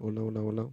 Hola, hola, hola.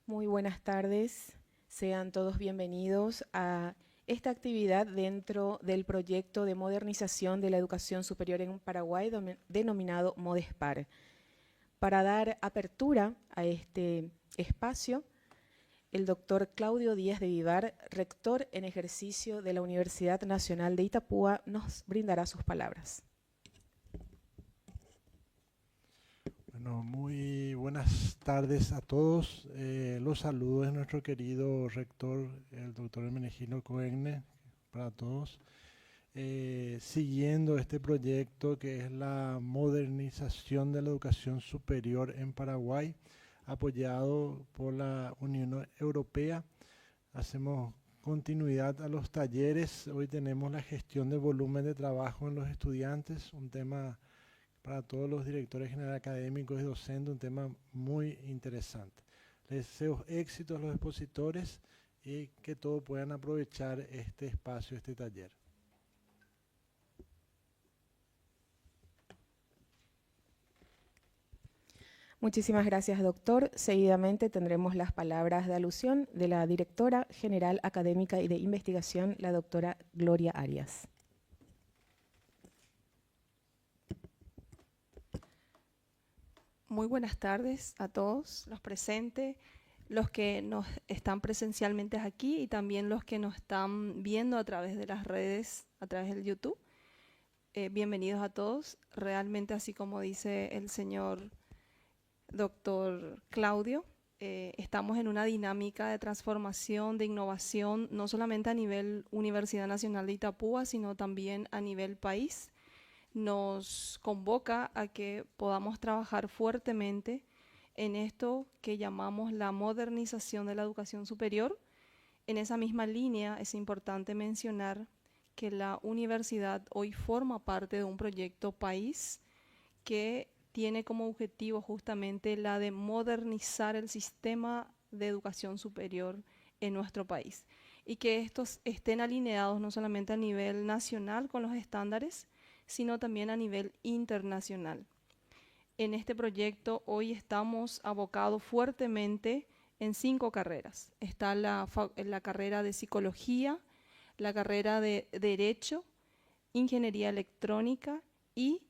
Muy buenas tardes, sean todos bienvenidos a esta actividad dentro del proyecto de modernización de la educación superior en Paraguay denominado MODESPAR. Para dar apertura a este espacio, el doctor Claudio Díaz de Vivar, rector en ejercicio de la Universidad Nacional de Itapúa, nos brindará sus palabras. Bueno, muy buenas tardes a todos. Los saludos de nuestro querido rector, el doctor Hermenegildo Coegne, para todos. Siguiendo este proyecto que es la modernización de la educación superior en Paraguay, apoyado por la Unión Europea. Hacemos continuidad a los talleres. Hoy tenemos la gestión del volumen de trabajo en los estudiantes, un tema para todos los directores generales académicos y docentes, un tema muy interesante. Les deseo éxito a los expositores y que todos puedan aprovechar este espacio, este taller. Muchísimas gracias, doctor. Seguidamente tendremos las palabras de alusión de la directora general académica y de investigación, la doctora Gloria Arias. Muy buenas tardes a todos los presentes, los que nos están presencialmente aquí y también los que nos están viendo a través de las redes, a través del YouTube. Bienvenidos a todos. Realmente, así como dice el señor doctor Claudio, estamos en una dinámica de transformación, de innovación, no solamente a nivel Universidad Nacional de Itapúa, sino también a nivel país. Nos convoca a que podamos trabajar fuertemente en esto que llamamos la modernización de la educación superior. En esa misma línea es importante mencionar que la universidad hoy forma parte de un proyecto país que tiene como objetivo justamente la de modernizar el sistema de educación superior en nuestro país y que estos estén alineados no solamente a nivel nacional con los estándares, sino también a nivel internacional. En este proyecto hoy estamos abocados fuertemente en 5 carreras. Está la carrera de Psicología, la carrera de Derecho, Ingeniería Electrónica y,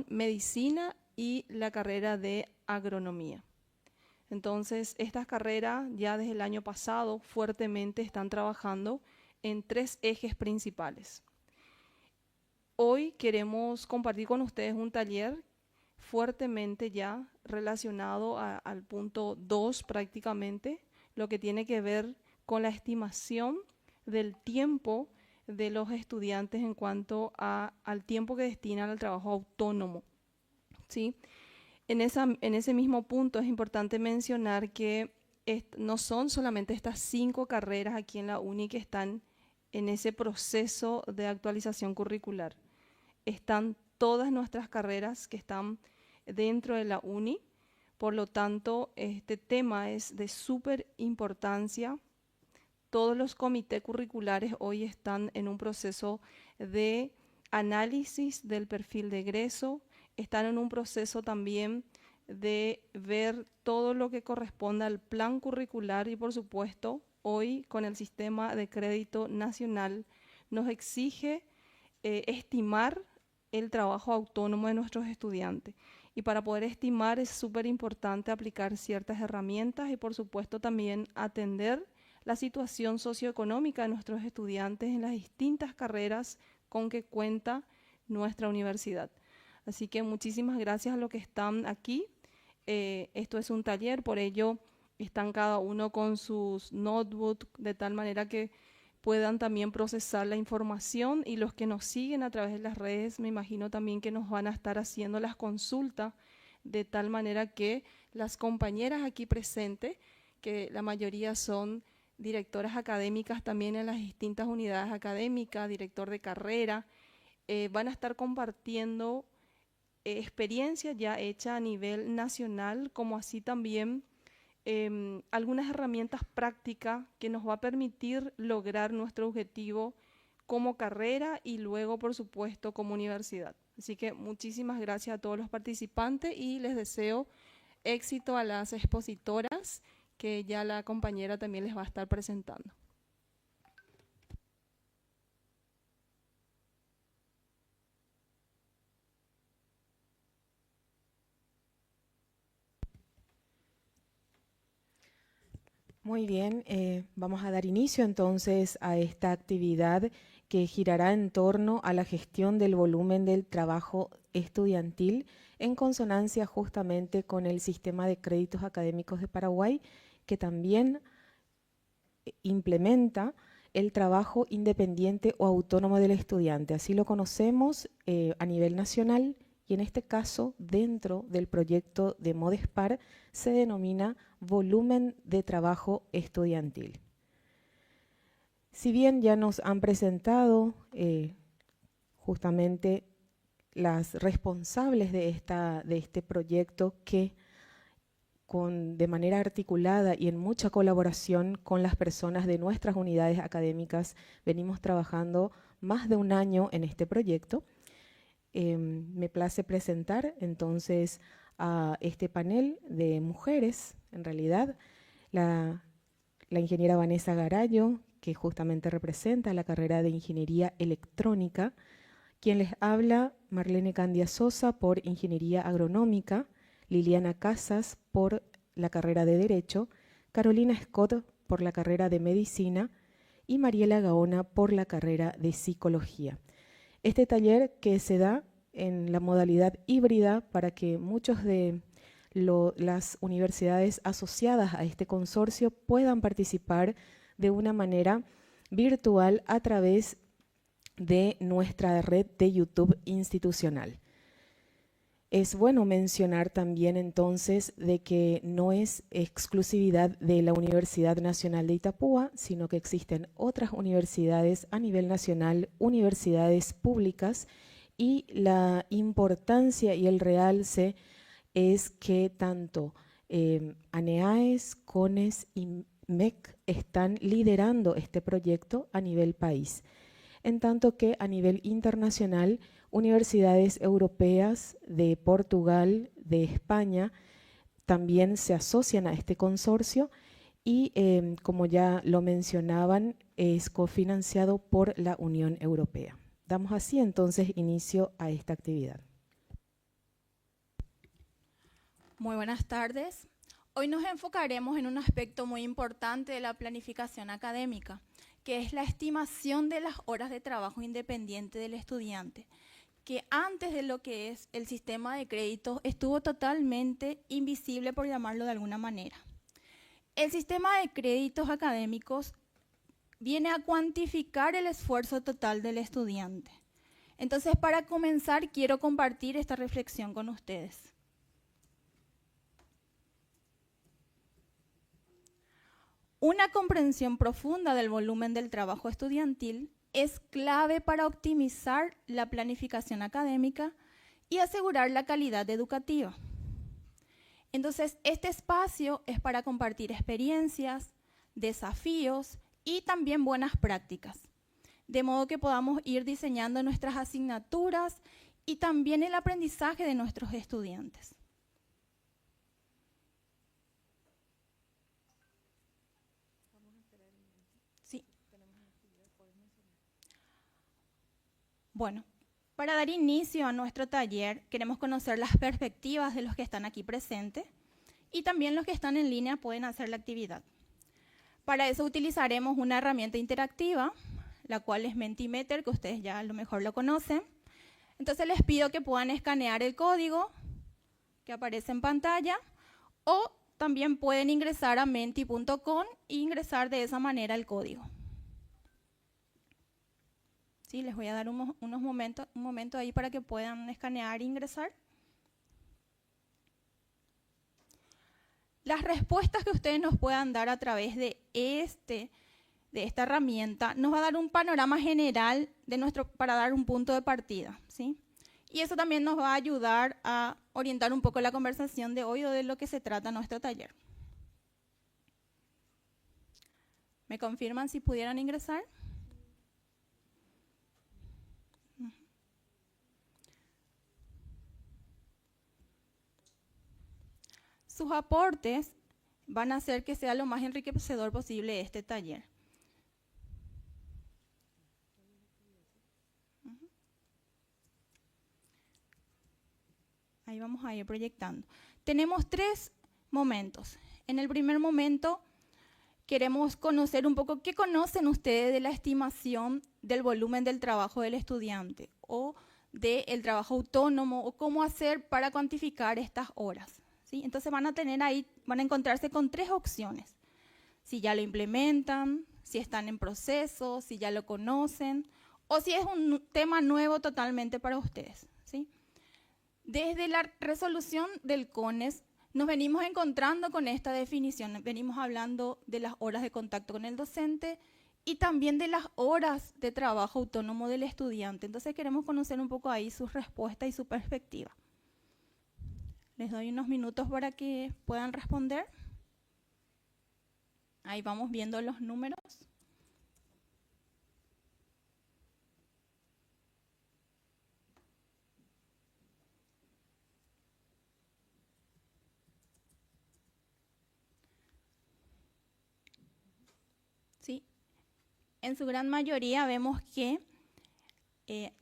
Medicina y la carrera de Agronomía. Entonces, estas carreras ya desde el año pasado fuertemente están trabajando en 3 ejes principales. Hoy queremos compartir con ustedes un taller fuertemente ya relacionado al punto 2 prácticamente, lo que tiene que ver con la estimación del tiempo de los estudiantes en cuanto al tiempo que destinan al trabajo autónomo, ¿sí? En ese mismo punto es importante mencionar que no son solamente estas 5 carreras aquí en la UNI que están en ese proceso de actualización curricular. Están todas nuestras carreras que están dentro de la UNI, por lo tanto, este tema es de súper importancia. Todos los comités curriculares hoy están en un proceso de análisis del perfil de egreso, están en un proceso también de ver todo lo que corresponde al plan curricular y, por supuesto, hoy con el sistema de crédito nacional nos exige estimar el trabajo autónomo de nuestros estudiantes. Y para poder estimar es súper importante aplicar ciertas herramientas y, por supuesto, también atender la situación socioeconómica de nuestros estudiantes en las distintas carreras con que cuenta nuestra universidad. Así que muchísimas gracias a los que están aquí. Esto es un taller, por ello están cada uno con sus notebooks de tal manera que puedan también procesar la información, y los que nos siguen a través de las redes me imagino también que nos van a estar haciendo las consultas de tal manera que las compañeras aquí presentes, que la mayoría son directoras académicas también en las distintas unidades académicas, director de carrera, van a estar compartiendo experiencia ya hecha a nivel nacional, como así también algunas herramientas prácticas que nos va a permitir lograr nuestro objetivo como carrera y luego, por supuesto, como universidad. Así que muchísimas gracias a todos los participantes y les deseo éxito a las expositoras que ya la compañera también les va a estar presentando. Muy bien, vamos a dar inicio entonces a esta actividad que girará en torno a la gestión del volumen del trabajo estudiantil en consonancia justamente con el sistema de créditos académicos de Paraguay, que también implementa el trabajo independiente o autónomo del estudiante. Así lo conocemos a nivel nacional y en este caso dentro del proyecto de Modespar se denomina volumen de trabajo estudiantil. Si bien ya nos han presentado justamente las responsables de este proyecto que de manera articulada y en mucha colaboración con las personas de nuestras unidades académicas venimos trabajando más de un año en este proyecto. Me place presentar entonces a este panel de mujeres, en realidad, la ingeniera Vanessa Garallo, que justamente representa la carrera de Ingeniería Electrónica, quien les habla Marlene Candia Sosa por Ingeniería Agronómica, Liliana Casas por la carrera de Derecho, Carolina Scott por la carrera de Medicina y Mariela Gaona por la carrera de Psicología. Este taller que se da en la modalidad híbrida para que muchos de las universidades asociadas a este consorcio puedan participar de una manera virtual a través de nuestra red de YouTube institucional. Es bueno mencionar también entonces de que no es exclusividad de la Universidad Nacional de Itapúa, sino que existen otras universidades a nivel nacional, universidades públicas, y la importancia y el realce es que tanto ANEAES, CONES y MEC están liderando este proyecto a nivel país, en tanto que a nivel internacional, universidades europeas de Portugal, de España, también se asocian a este consorcio y, como ya lo mencionaban, es cofinanciado por la Unión Europea. Damos así entonces inicio a esta actividad. Muy buenas tardes. Hoy nos enfocaremos en un aspecto muy importante de la planificación académica, que es la estimación de las horas de trabajo independiente del estudiante, que antes de lo que es el sistema de créditos estuvo totalmente invisible, por llamarlo de alguna manera. El sistema de créditos académicos viene a cuantificar el esfuerzo total del estudiante. Entonces, para comenzar, quiero compartir esta reflexión con ustedes. Una comprensión profunda del volumen del trabajo estudiantil es clave para optimizar la planificación académica y asegurar la calidad educativa. Entonces, este espacio es para compartir experiencias, desafíos y también buenas prácticas, de modo que podamos ir diseñando nuestras asignaturas y también el aprendizaje de nuestros estudiantes. Sí. Bueno, para dar inicio a nuestro taller, queremos conocer las perspectivas de los que están aquí presentes y también los que están en línea pueden hacer la actividad. Para eso utilizaremos una herramienta interactiva, la cual es Mentimeter, que ustedes ya a lo mejor lo conocen. Entonces les pido que puedan escanear el código que aparece en pantalla o también pueden ingresar a menti.com e ingresar de esa manera el código. Sí, les voy a dar un momento ahí para que puedan escanear e ingresar. Las respuestas que ustedes nos puedan dar a través de esta herramienta nos va a dar un panorama general para dar un punto de partida, ¿sí? Y eso también nos va a ayudar a orientar un poco la conversación de hoy o de lo que se trata nuestro taller. ¿Me confirman si pudieran ingresar? Sus aportes van a hacer que sea lo más enriquecedor posible este taller. Ahí vamos a ir proyectando. Tenemos 3 momentos. En el primer momento queremos conocer un poco qué conocen ustedes de la estimación del volumen del trabajo del estudiante o del trabajo autónomo o cómo hacer para cuantificar estas horas, ¿sí? Entonces van a encontrarse con 3 opciones. Si ya lo implementan, si están en proceso, si ya lo conocen o si es un tema nuevo totalmente para ustedes, ¿sí? Desde la resolución del CONES nos venimos encontrando con esta definición, venimos hablando de las horas de contacto con el docente y también de las horas de trabajo autónomo del estudiante. Entonces queremos conocer un poco ahí sus respuestas y su perspectiva. Les doy unos minutos para que puedan responder. Ahí vamos viendo los números. Sí. En su gran mayoría vemos que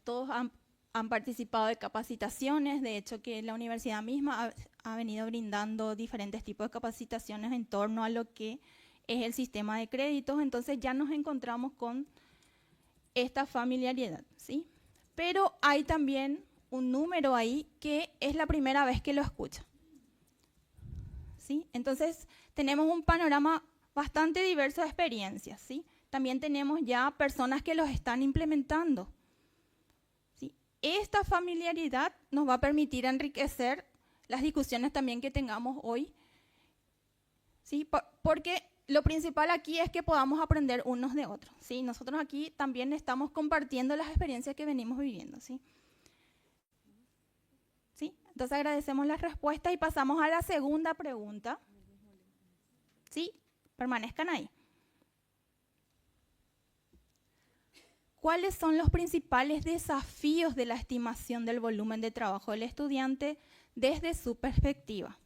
todos han participado de capacitaciones, de hecho que la universidad misma ha venido brindando diferentes tipos de capacitaciones en torno a lo que es el sistema de créditos, entonces ya nos encontramos con esta familiaridad, ¿sí? Pero hay también un número ahí que es la primera vez que lo escucha, ¿sí? Entonces tenemos un panorama bastante diverso de experiencias, ¿sí? También tenemos ya personas que los están implementando, ¿sí? Esta familiaridad nos va a permitir enriquecer las discusiones también que tengamos hoy, ¿sí? Porque lo principal aquí es que podamos aprender unos de otros, ¿sí? Nosotros aquí también estamos compartiendo las experiencias que venimos viviendo, ¿sí? ¿Sí? Entonces agradecemos la respuesta y pasamos a la segunda pregunta. ¿Sí? Permanezcan ahí. ¿Cuáles son los principales desafíos de la estimación del volumen de trabajo del estudiante desde su perspectiva?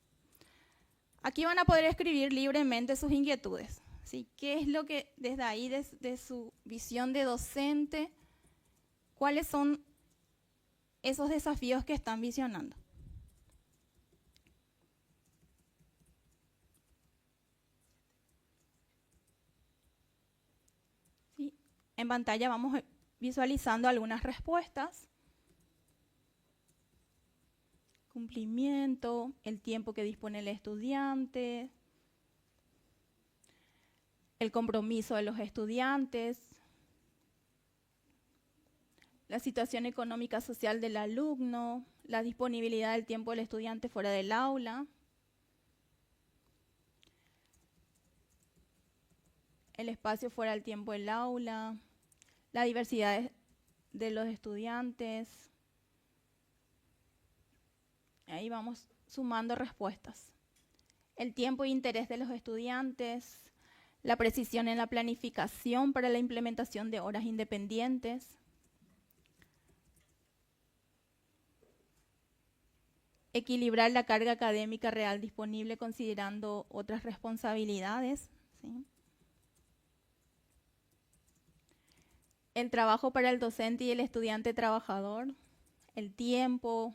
Aquí van a poder escribir libremente sus inquietudes, ¿sí? ¿Qué es lo que desde ahí, desde su visión de docente, cuáles son esos desafíos que están visionando? ¿Sí? En pantalla vamos visualizando algunas respuestas. Cumplimiento, el tiempo que dispone el estudiante, el compromiso de los estudiantes, la situación económica social del alumno, la disponibilidad del tiempo del estudiante fuera del aula, el espacio fuera del tiempo del aula, la diversidad de los estudiantes. Ahí vamos sumando respuestas. El tiempo e interés de los estudiantes, la precisión en la planificación para la implementación de horas independientes, equilibrar la carga académica real disponible considerando otras responsabilidades, ¿sí? El trabajo para el docente y el estudiante trabajador, el tiempo,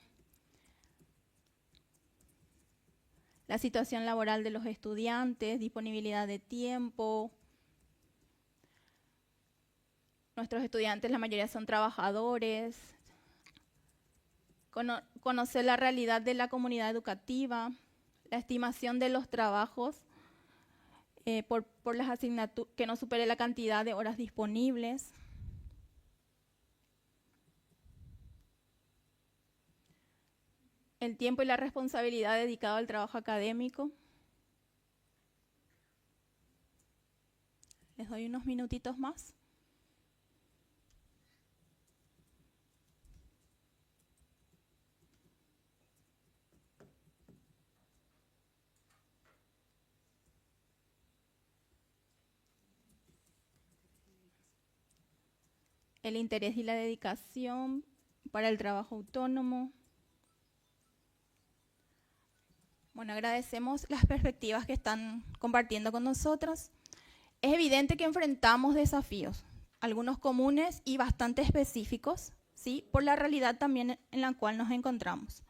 la situación laboral de los estudiantes, disponibilidad de tiempo. Nuestros estudiantes, la mayoría son trabajadores. Conocer la realidad de la comunidad educativa, la estimación de los trabajos por las asignaturas, que no supere la cantidad de horas disponibles. El tiempo y la responsabilidad dedicado al trabajo académico. Les doy unos minutitos más. El interés y la dedicación para el trabajo autónomo. Bueno, agradecemos las perspectivas que están compartiendo con nosotros. Es evidente que enfrentamos desafíos, algunos comunes y bastante específicos, ¿sí? Por la realidad también en la cual nos encontramos.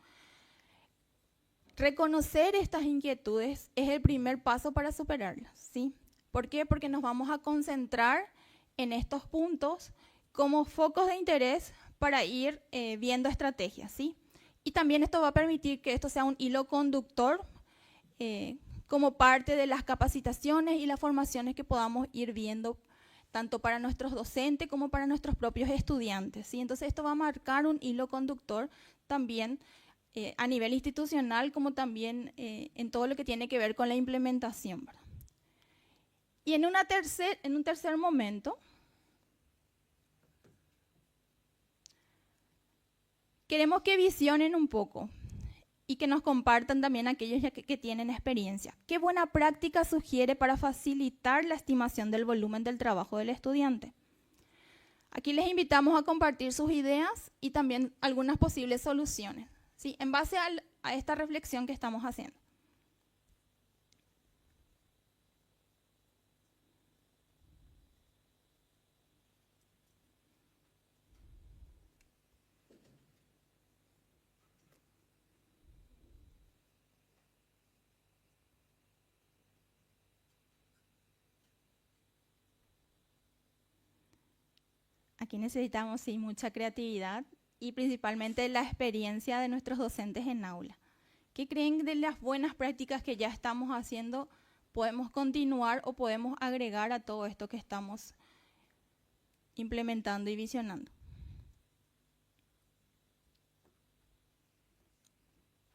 Reconocer estas inquietudes es el primer paso para superarlas, ¿sí? ¿Por qué? Porque nos vamos a concentrar en estos puntos como focos de interés para ir viendo estrategias, ¿sí? Y también esto va a permitir que esto sea un hilo conductor como parte de las capacitaciones y las formaciones que podamos ir viendo tanto para nuestros docentes como para nuestros propios estudiantes, ¿sí? Entonces esto va a marcar un hilo conductor también a nivel institucional como también en todo lo que tiene que ver con la implementación, ¿verdad? Y en un tercer momento, queremos que visionen un poco y que nos compartan también aquellos que tienen experiencia. ¿Qué buena práctica sugiere para facilitar la estimación del volumen del trabajo del estudiante? Aquí les invitamos a compartir sus ideas y también algunas posibles soluciones, ¿sí? En base a esta reflexión que estamos haciendo. Aquí necesitamos, sí, mucha creatividad y principalmente la experiencia de nuestros docentes en aula. ¿Qué creen de las buenas prácticas que ya estamos haciendo? ¿Podemos continuar o podemos agregar a todo esto que estamos implementando y visionando?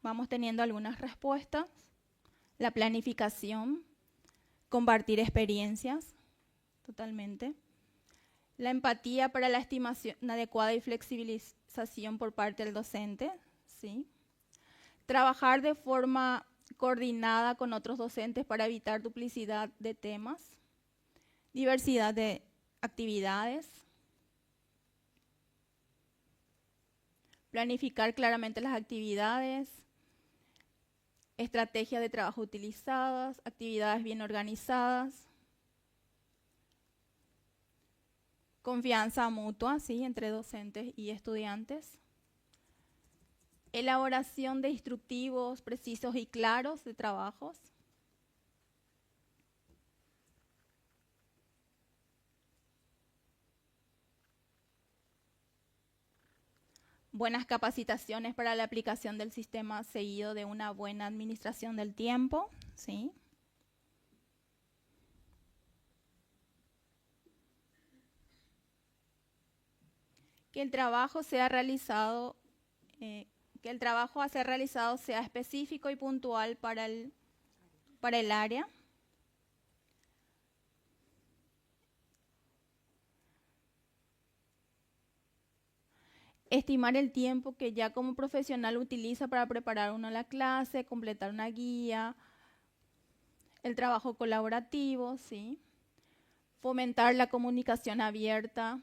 Vamos teniendo algunas respuestas. La planificación, compartir experiencias, totalmente. La empatía para la estimación adecuada y flexibilización por parte del docente, ¿sí? Trabajar de forma coordinada con otros docentes para evitar duplicidad de temas, diversidad de actividades, planificar claramente las actividades, estrategias de trabajo utilizadas, actividades bien organizadas, confianza mutua, ¿sí?, entre docentes y estudiantes. Elaboración de instructivos precisos y claros de trabajos. Buenas capacitaciones para la aplicación del sistema seguido de una buena administración del tiempo, ¿sí? Que el trabajo sea realizado, a ser realizado sea específico y puntual para el área. Estimar el tiempo que ya como profesional utiliza para preparar uno la clase, completar una guía, el trabajo colaborativo, ¿sí? Fomentar la comunicación abierta,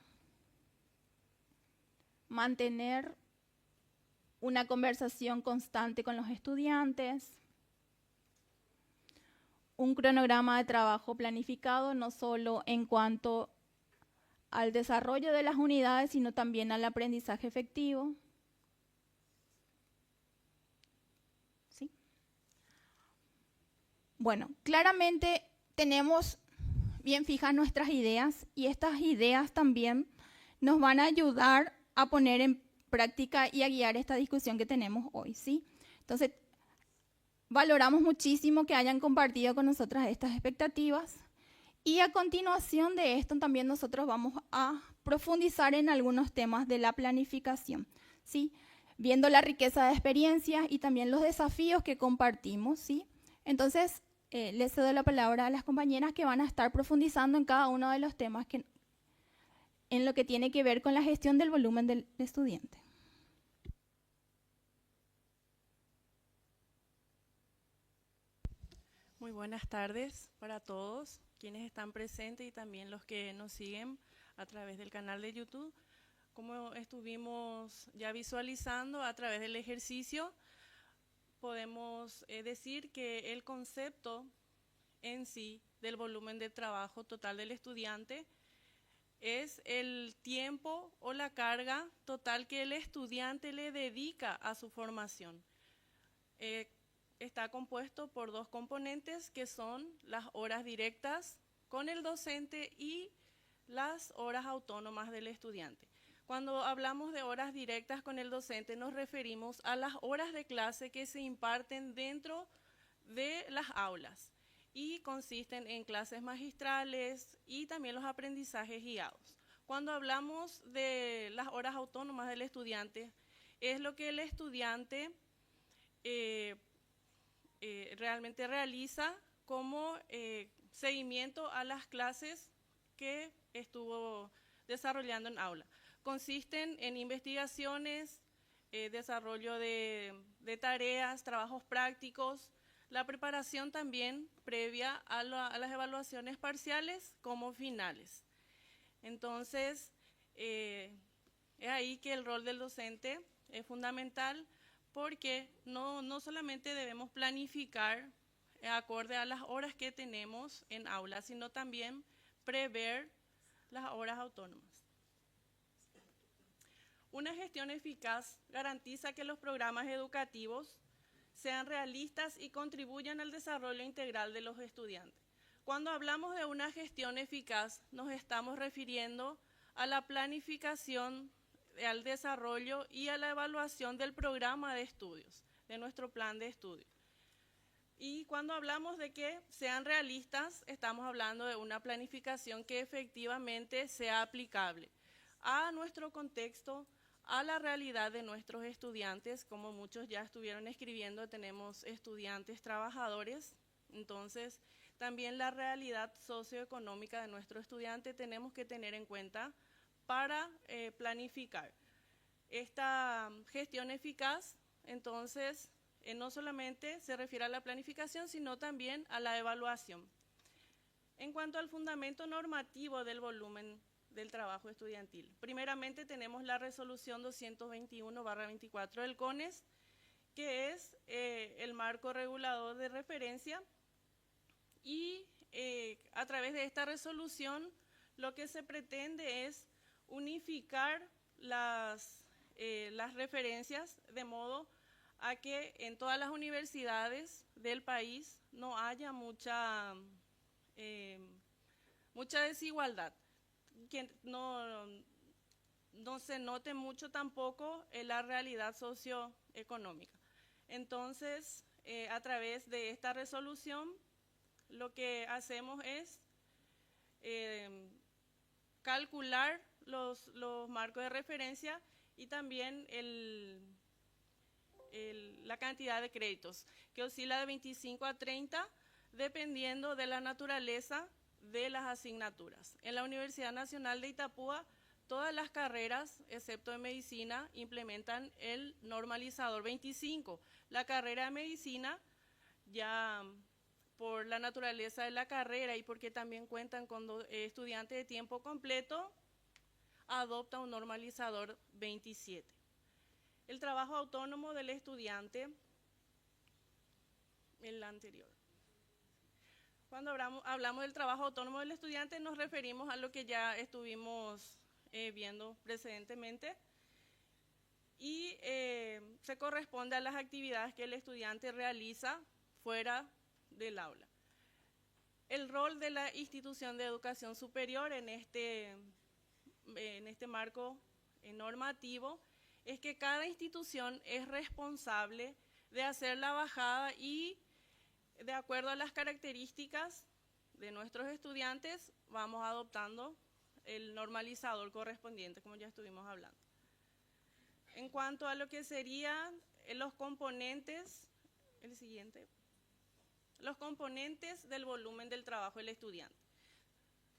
mantener una conversación constante con los estudiantes, un cronograma de trabajo planificado, no solo en cuanto al desarrollo de las unidades, sino también al aprendizaje efectivo. ¿Sí? Bueno, claramente tenemos bien fijas nuestras ideas y estas ideas también nos van a ayudar a poner en práctica y a guiar esta discusión que tenemos hoy, ¿sí? Entonces, valoramos muchísimo que hayan compartido con nosotras estas expectativas y a continuación de esto también nosotros vamos a profundizar en algunos temas de la planificación, ¿sí? Viendo la riqueza de experiencias y también los desafíos que compartimos, ¿sí? Entonces, les cedo la palabra a las compañeras que van a estar profundizando en cada uno de los temas en lo que tiene que ver con la gestión del volumen del estudiante. Muy buenas tardes para todos quienes están presentes y también los que nos siguen a través del canal de YouTube. Como estuvimos ya visualizando a través del ejercicio, podemos decir que el concepto en sí del volumen de trabajo total del estudiante es el tiempo o la carga total que el estudiante le dedica a su formación. Está compuesto por dos componentes que son las horas directas con el docente y las horas autónomas del estudiante. Cuando hablamos de horas directas con el docente, nos referimos a las horas de clase que se imparten dentro de las aulas y consisten en clases magistrales y también los aprendizajes guiados. Cuando hablamos de las horas autónomas del estudiante, es lo que el estudiante realmente realiza como seguimiento a las clases que estuvo desarrollando en aula. Consisten en investigaciones, desarrollo de tareas, trabajos prácticos, la preparación también previa a las evaluaciones parciales como finales. Entonces, es ahí que el rol del docente es fundamental porque no solamente debemos planificar acorde a las horas que tenemos en aula, sino también prever las horas autónomas. Una gestión eficaz garantiza que los programas educativos sean realistas y contribuyan al desarrollo integral de los estudiantes. Cuando hablamos de una gestión eficaz, nos estamos refiriendo a la planificación, al desarrollo y a la evaluación del programa de estudios, de nuestro plan de estudio. Y cuando hablamos de que sean realistas, estamos hablando de una planificación que efectivamente sea aplicable a nuestro contexto, a la realidad de nuestros estudiantes. Como muchos ya estuvieron escribiendo, tenemos estudiantes trabajadores, entonces también la realidad socioeconómica de nuestro estudiante tenemos que tener en cuenta para planificar. Esta gestión eficaz, entonces, no solamente se refiere a la planificación, sino también a la evaluación. En cuanto al fundamento normativo del volumen del trabajo estudiantil, primeramente tenemos la resolución 221/24 del CONES, que es el marco regulador de referencia, y a través de esta resolución lo que se pretende es unificar las referencias de modo a que en todas las universidades del país no haya mucha desigualdad, que no se note mucho tampoco la realidad socioeconómica. Entonces, a través de esta resolución, lo que hacemos es calcular los marcos de referencia y también la cantidad de créditos, que oscila de 25 a 30, dependiendo de la naturaleza de las asignaturas. En la Universidad Nacional de Itapúa, todas las carreras, excepto en medicina, implementan el normalizador 25. La carrera de medicina, ya por la naturaleza de la carrera y porque también cuentan con estudiantes de tiempo completo, adopta un normalizador 27. El trabajo autónomo del estudiante, el anterior. Cuando hablamos del trabajo autónomo del estudiante, nos referimos a lo que ya estuvimos viendo precedentemente y se corresponde a las actividades que el estudiante realiza fuera del aula. El rol de la institución de educación superior en este marco normativo es que cada institución es responsable de hacer la bajada y, de acuerdo a las características de nuestros estudiantes, vamos adoptando el normalizador correspondiente, como ya estuvimos hablando. En cuanto a lo que serían los componentes, el siguiente, los componentes del volumen del trabajo del estudiante.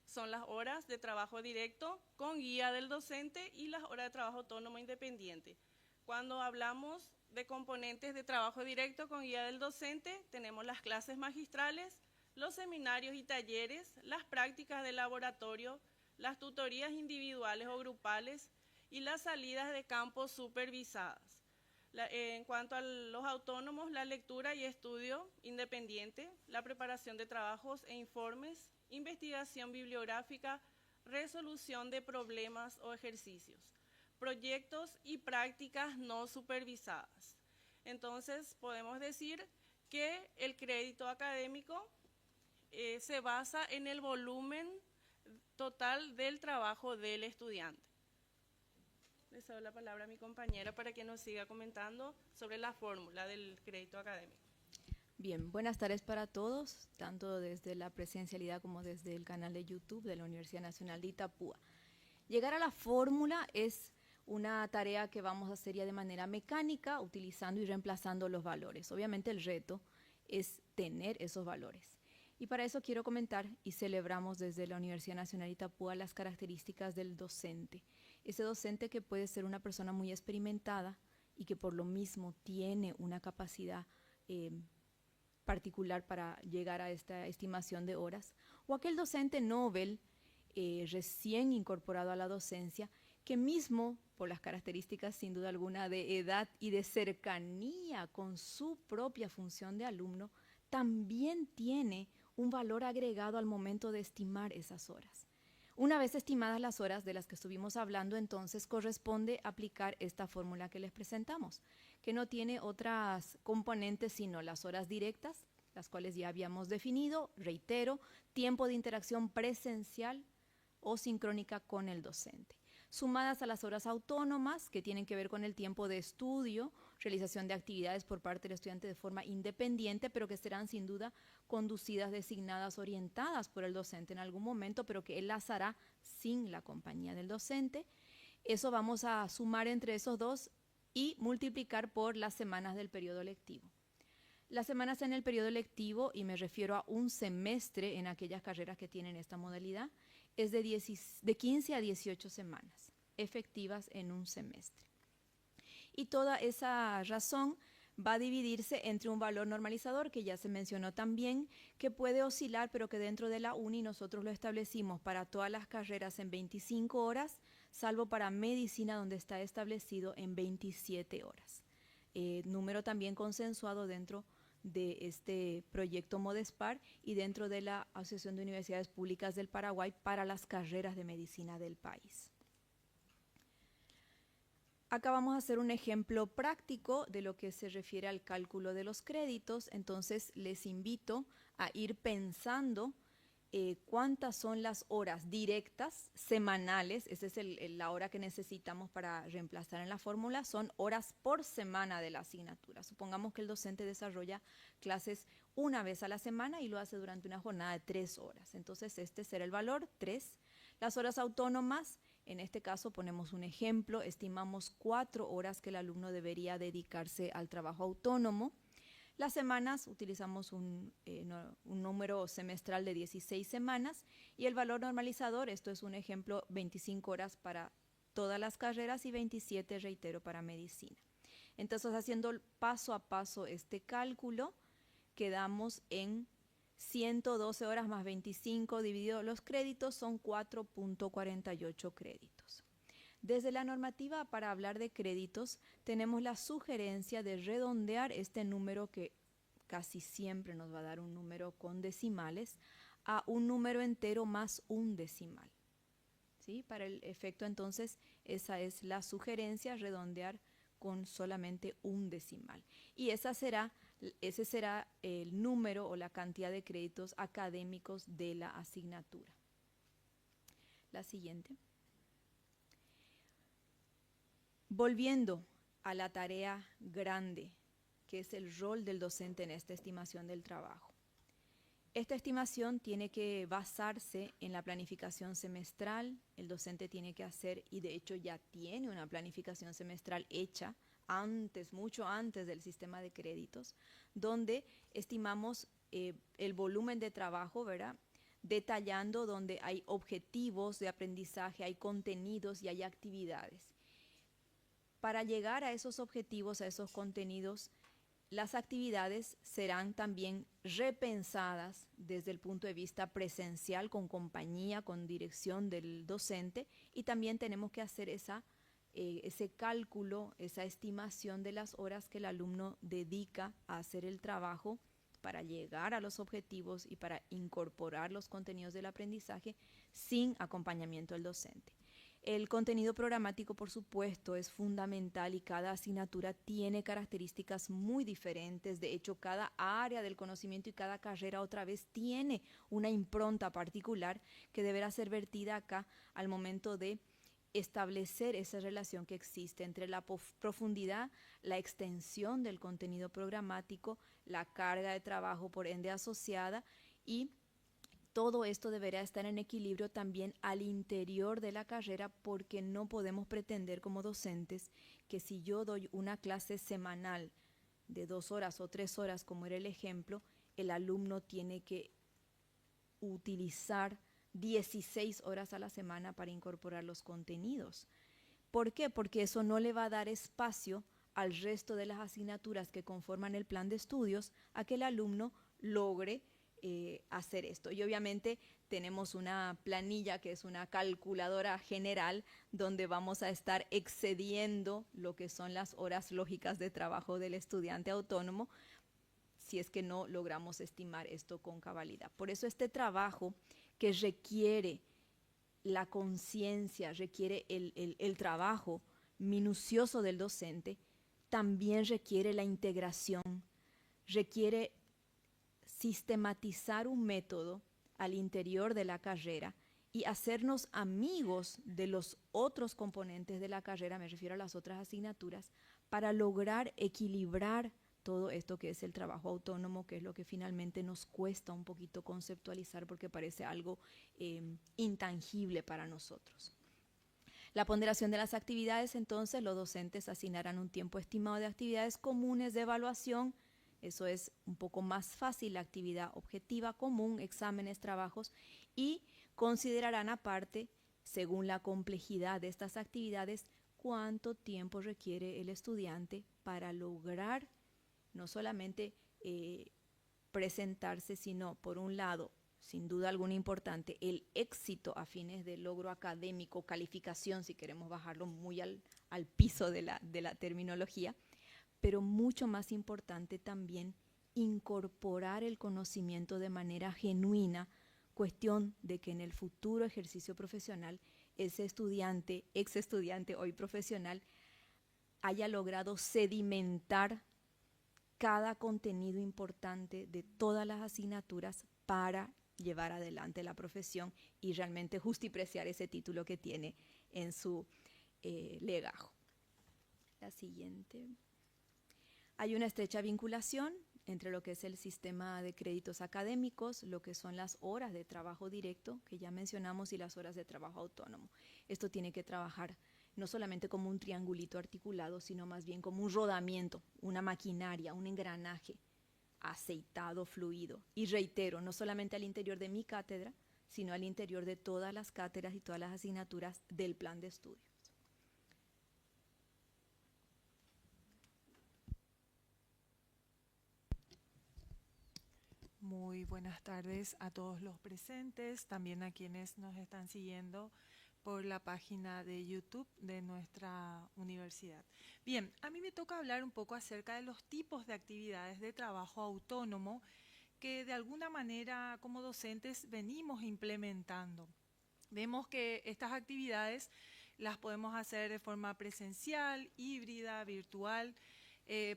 Son las horas de trabajo directo con guía del docente y las horas de trabajo autónomo independiente. Cuando hablamos de componentes de trabajo directo con guía del docente, tenemos las clases magistrales, los seminarios y talleres, las prácticas de laboratorio, las tutorías individuales o grupales y las salidas de campo supervisadas. En cuanto a los autónomos, la lectura y estudio independiente, la preparación de trabajos e informes, investigación bibliográfica, resolución de problemas o ejercicios, proyectos y prácticas no supervisadas. Entonces, podemos decir que el crédito académico se basa en el volumen total del trabajo del estudiante. Le cedo la palabra a mi compañera para que nos siga comentando sobre la fórmula del crédito académico. Bien, buenas tardes para todos, tanto desde la presencialidad como desde el canal de YouTube de la Universidad Nacional de Itapúa. Llegar a la fórmula es una tarea que vamos a hacer ya de manera mecánica, utilizando y reemplazando los valores. Obviamente el reto es tener esos valores. Y para eso quiero comentar y celebramos desde la Universidad Nacional de Itapúa las características del docente. Ese docente que puede ser una persona muy experimentada y que por lo mismo tiene una capacidad particular para llegar a esta estimación de horas, o aquel docente Nobel recién incorporado a la docencia, que mismo por las características sin duda alguna de edad y de cercanía con su propia función de alumno, también tiene un valor agregado al momento de estimar esas horas. Una vez estimadas las horas de las que estuvimos hablando, entonces corresponde aplicar esta fórmula que les presentamos, que no tiene otras componentes sino las horas directas, las cuales ya habíamos definido, reitero, tiempo de interacción presencial o sincrónica con el docente, sumadas a las horas autónomas, que tienen que ver con el tiempo de estudio, realización de actividades por parte del estudiante de forma independiente, pero que serán sin duda conducidas, designadas, orientadas por el docente en algún momento, pero que él las hará sin la compañía del docente. Eso vamos a sumar entre esos dos y multiplicar por las semanas del periodo lectivo. Las semanas en el periodo lectivo, y me refiero a un semestre en aquellas carreras que tienen esta modalidad, es de 15 a 18 semanas efectivas en un semestre. Y toda esa razón va a dividirse entre un valor normalizador, que ya se mencionó también, que puede oscilar, pero que dentro de la UNI nosotros lo establecimos para todas las carreras en 25 horas, salvo para medicina, donde está establecido en 27 horas. Número también consensuado dentro de este proyecto MODESPAR y dentro de la Asociación de Universidades Públicas del Paraguay para las carreras de medicina del país. Acá vamos a hacer un ejemplo práctico de lo que se refiere al cálculo de los créditos. Entonces les invito a ir pensando cuántas son las horas directas semanales. Esa es la hora que necesitamos para reemplazar en la fórmula. Son horas por semana de la asignatura. Supongamos que el docente desarrolla clases una vez a la semana y lo hace durante una jornada de 3 horas. Entonces este será el valor, 3. Las horas autónomas, en este caso ponemos un ejemplo, estimamos 4 horas que el alumno debería dedicarse al trabajo autónomo. Las semanas, utilizamos un número semestral de 16 semanas y el valor normalizador, esto es un ejemplo, 25 horas para todas las carreras y 27, reitero, para medicina. Entonces, haciendo paso a paso este cálculo, quedamos en 112 horas más 25 dividido los créditos, son 4.48 créditos. Desde la normativa para hablar de créditos tenemos la sugerencia de redondear este número, que casi siempre nos va a dar un número con decimales, a un número entero más un decimal. ¿Sí? Para el efecto entonces esa es la sugerencia, redondear con solamente un decimal. Y ese será el número o la cantidad de créditos académicos de la asignatura. La siguiente. Volviendo a la tarea grande, que es el rol del docente en esta estimación del trabajo. Esta estimación tiene que basarse en la planificación semestral. El docente tiene que hacer, y de hecho ya tiene una planificación semestral hecha antes, mucho antes del sistema de créditos, donde estimamos el volumen de trabajo, ¿verdad?, detallando donde hay objetivos de aprendizaje, hay contenidos y hay actividades. Para llegar a esos objetivos, a esos contenidos, las actividades serán también repensadas desde el punto de vista presencial, con compañía, con dirección del docente, y también tenemos que hacer ese cálculo, esa estimación de las horas que el alumno dedica a hacer el trabajo para llegar a los objetivos y para incorporar los contenidos del aprendizaje sin acompañamiento del docente. El contenido programático, por supuesto, es fundamental y cada asignatura tiene características muy diferentes. De hecho, cada área del conocimiento y cada carrera otra vez tiene una impronta particular que deberá ser vertida acá al momento de establecer esa relación que existe entre la profundidad, la extensión del contenido programático, la carga de trabajo por ende asociada, y todo esto deberá estar en equilibrio también al interior de la carrera, porque no podemos pretender como docentes que si yo doy una clase semanal de 2 horas o 3 horas, como era el ejemplo, el alumno tiene que utilizar 16 horas a la semana para incorporar los contenidos. ¿Por qué? Porque eso no le va a dar espacio al resto de las asignaturas que conforman el plan de estudios a que el alumno logre hacer esto. Y obviamente tenemos una planilla que es una calculadora general donde vamos a estar excediendo lo que son las horas lógicas de trabajo del estudiante autónomo si es que no logramos estimar esto con cabalidad. Por eso este trabajo que requiere la conciencia, requiere el trabajo minucioso del docente, también requiere la integración, requiere sistematizar un método al interior de la carrera y hacernos amigos de los otros componentes de la carrera, me refiero a las otras asignaturas, para lograr equilibrar todo esto que es el trabajo autónomo, que es lo que finalmente nos cuesta un poquito conceptualizar porque parece algo intangible para nosotros. La ponderación de las actividades, entonces, los docentes asignarán un tiempo estimado de actividades comunes de evaluación. Eso es un poco más fácil, la actividad objetiva común, exámenes, trabajos, y considerarán aparte, según la complejidad de estas actividades, cuánto tiempo requiere el estudiante para lograr no solamente presentarse, sino, por un lado, sin duda alguna importante, el éxito a fines de logro académico, calificación, si queremos bajarlo muy al piso de la terminología, pero mucho más importante también incorporar el conocimiento de manera genuina, cuestión de que en el futuro ejercicio profesional ese estudiante, ex estudiante, hoy profesional, haya logrado sedimentar cada contenido importante de todas las asignaturas para llevar adelante la profesión y realmente justipreciar ese título que tiene en su legajo. La siguiente. Hay una estrecha vinculación entre lo que es el sistema de créditos académicos, lo que son las horas de trabajo directo, que ya mencionamos, y las horas de trabajo autónomo. Esto tiene que trabajar no solamente como un triangulito articulado, sino más bien como un rodamiento, una maquinaria, un engranaje aceitado, fluido. Y reitero, no solamente al interior de mi cátedra, sino al interior de todas las cátedras y todas las asignaturas del plan de estudios. Muy buenas tardes a todos los presentes, también a quienes nos están siguiendo por la página de YouTube de nuestra universidad. Bien, a mí me toca hablar un poco acerca de los tipos de actividades de trabajo autónomo que de alguna manera como docentes venimos implementando. Vemos que estas actividades las podemos hacer de forma presencial, híbrida, virtual.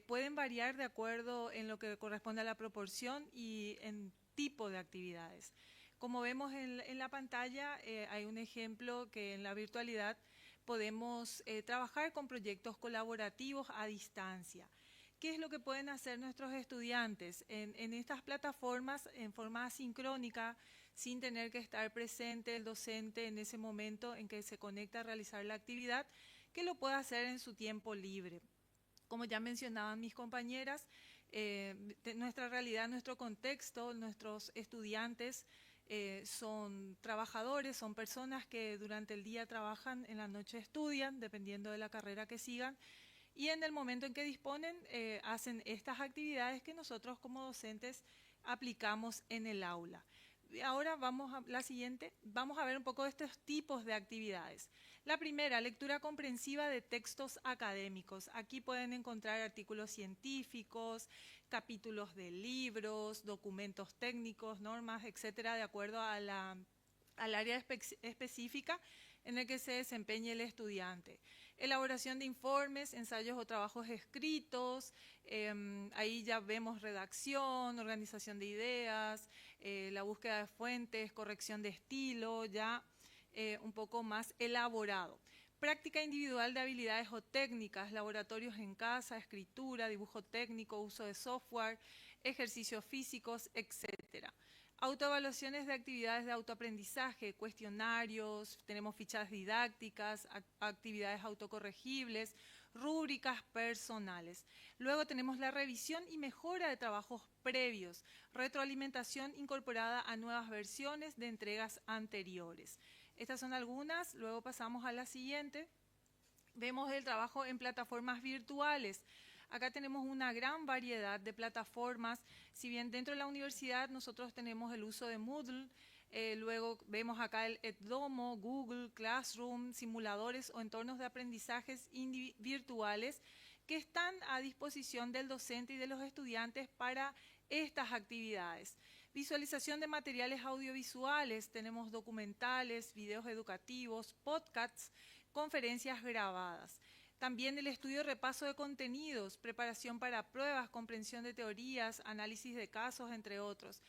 Pueden variar de acuerdo en lo que corresponde a la proporción y en tipo de actividades. Como vemos en la pantalla, hay un ejemplo que en la virtualidad podemos trabajar con proyectos colaborativos a distancia. ¿Qué es lo que pueden hacer nuestros estudiantes en estas plataformas en forma asincrónica, sin tener que estar presente el docente en ese momento en que se conecta a realizar la actividad, que lo pueda hacer en su tiempo libre? Como ya mencionaban mis compañeras, nuestra realidad, nuestro contexto, nuestros estudiantes son trabajadores, son personas que durante el día trabajan, en la noche estudian, dependiendo de la carrera que sigan, y en el momento en que disponen hacen estas actividades que nosotros como docentes aplicamos en el aula. Ahora la siguiente, vamos a ver un poco de estos tipos de actividades. La primera, lectura comprensiva de textos académicos. Aquí pueden encontrar artículos científicos, capítulos de libros, documentos técnicos, normas, etcétera, de acuerdo a al área específica en el que se desempeñe el estudiante. Elaboración de informes, ensayos o trabajos escritos, ahí ya vemos redacción, organización de ideas, la búsqueda de fuentes, corrección de estilo, ya un poco más elaborado. Práctica individual de habilidades o técnicas, laboratorios en casa, escritura, dibujo técnico, uso de software, ejercicios físicos, etc. Autoevaluaciones de actividades de autoaprendizaje, cuestionarios, tenemos fichas didácticas, actividades autocorregibles, rúbricas personales. Luego tenemos la revisión y mejora de trabajos previos, retroalimentación incorporada a nuevas versiones de entregas anteriores. Estas son algunas, luego pasamos a la siguiente. Vemos el trabajo en plataformas virtuales. Acá tenemos una gran variedad de plataformas. Si bien dentro de la universidad nosotros tenemos el uso de Moodle, luego vemos acá el Eddomo, Google, Classroom, simuladores o entornos de aprendizajes virtuales que están a disposición del docente y de los estudiantes para estas actividades. Visualización de materiales audiovisuales, tenemos documentales, videos educativos, podcasts, conferencias grabadas. También el estudio y repaso de contenidos, preparación para pruebas, comprensión de teorías, análisis de casos, entre otros.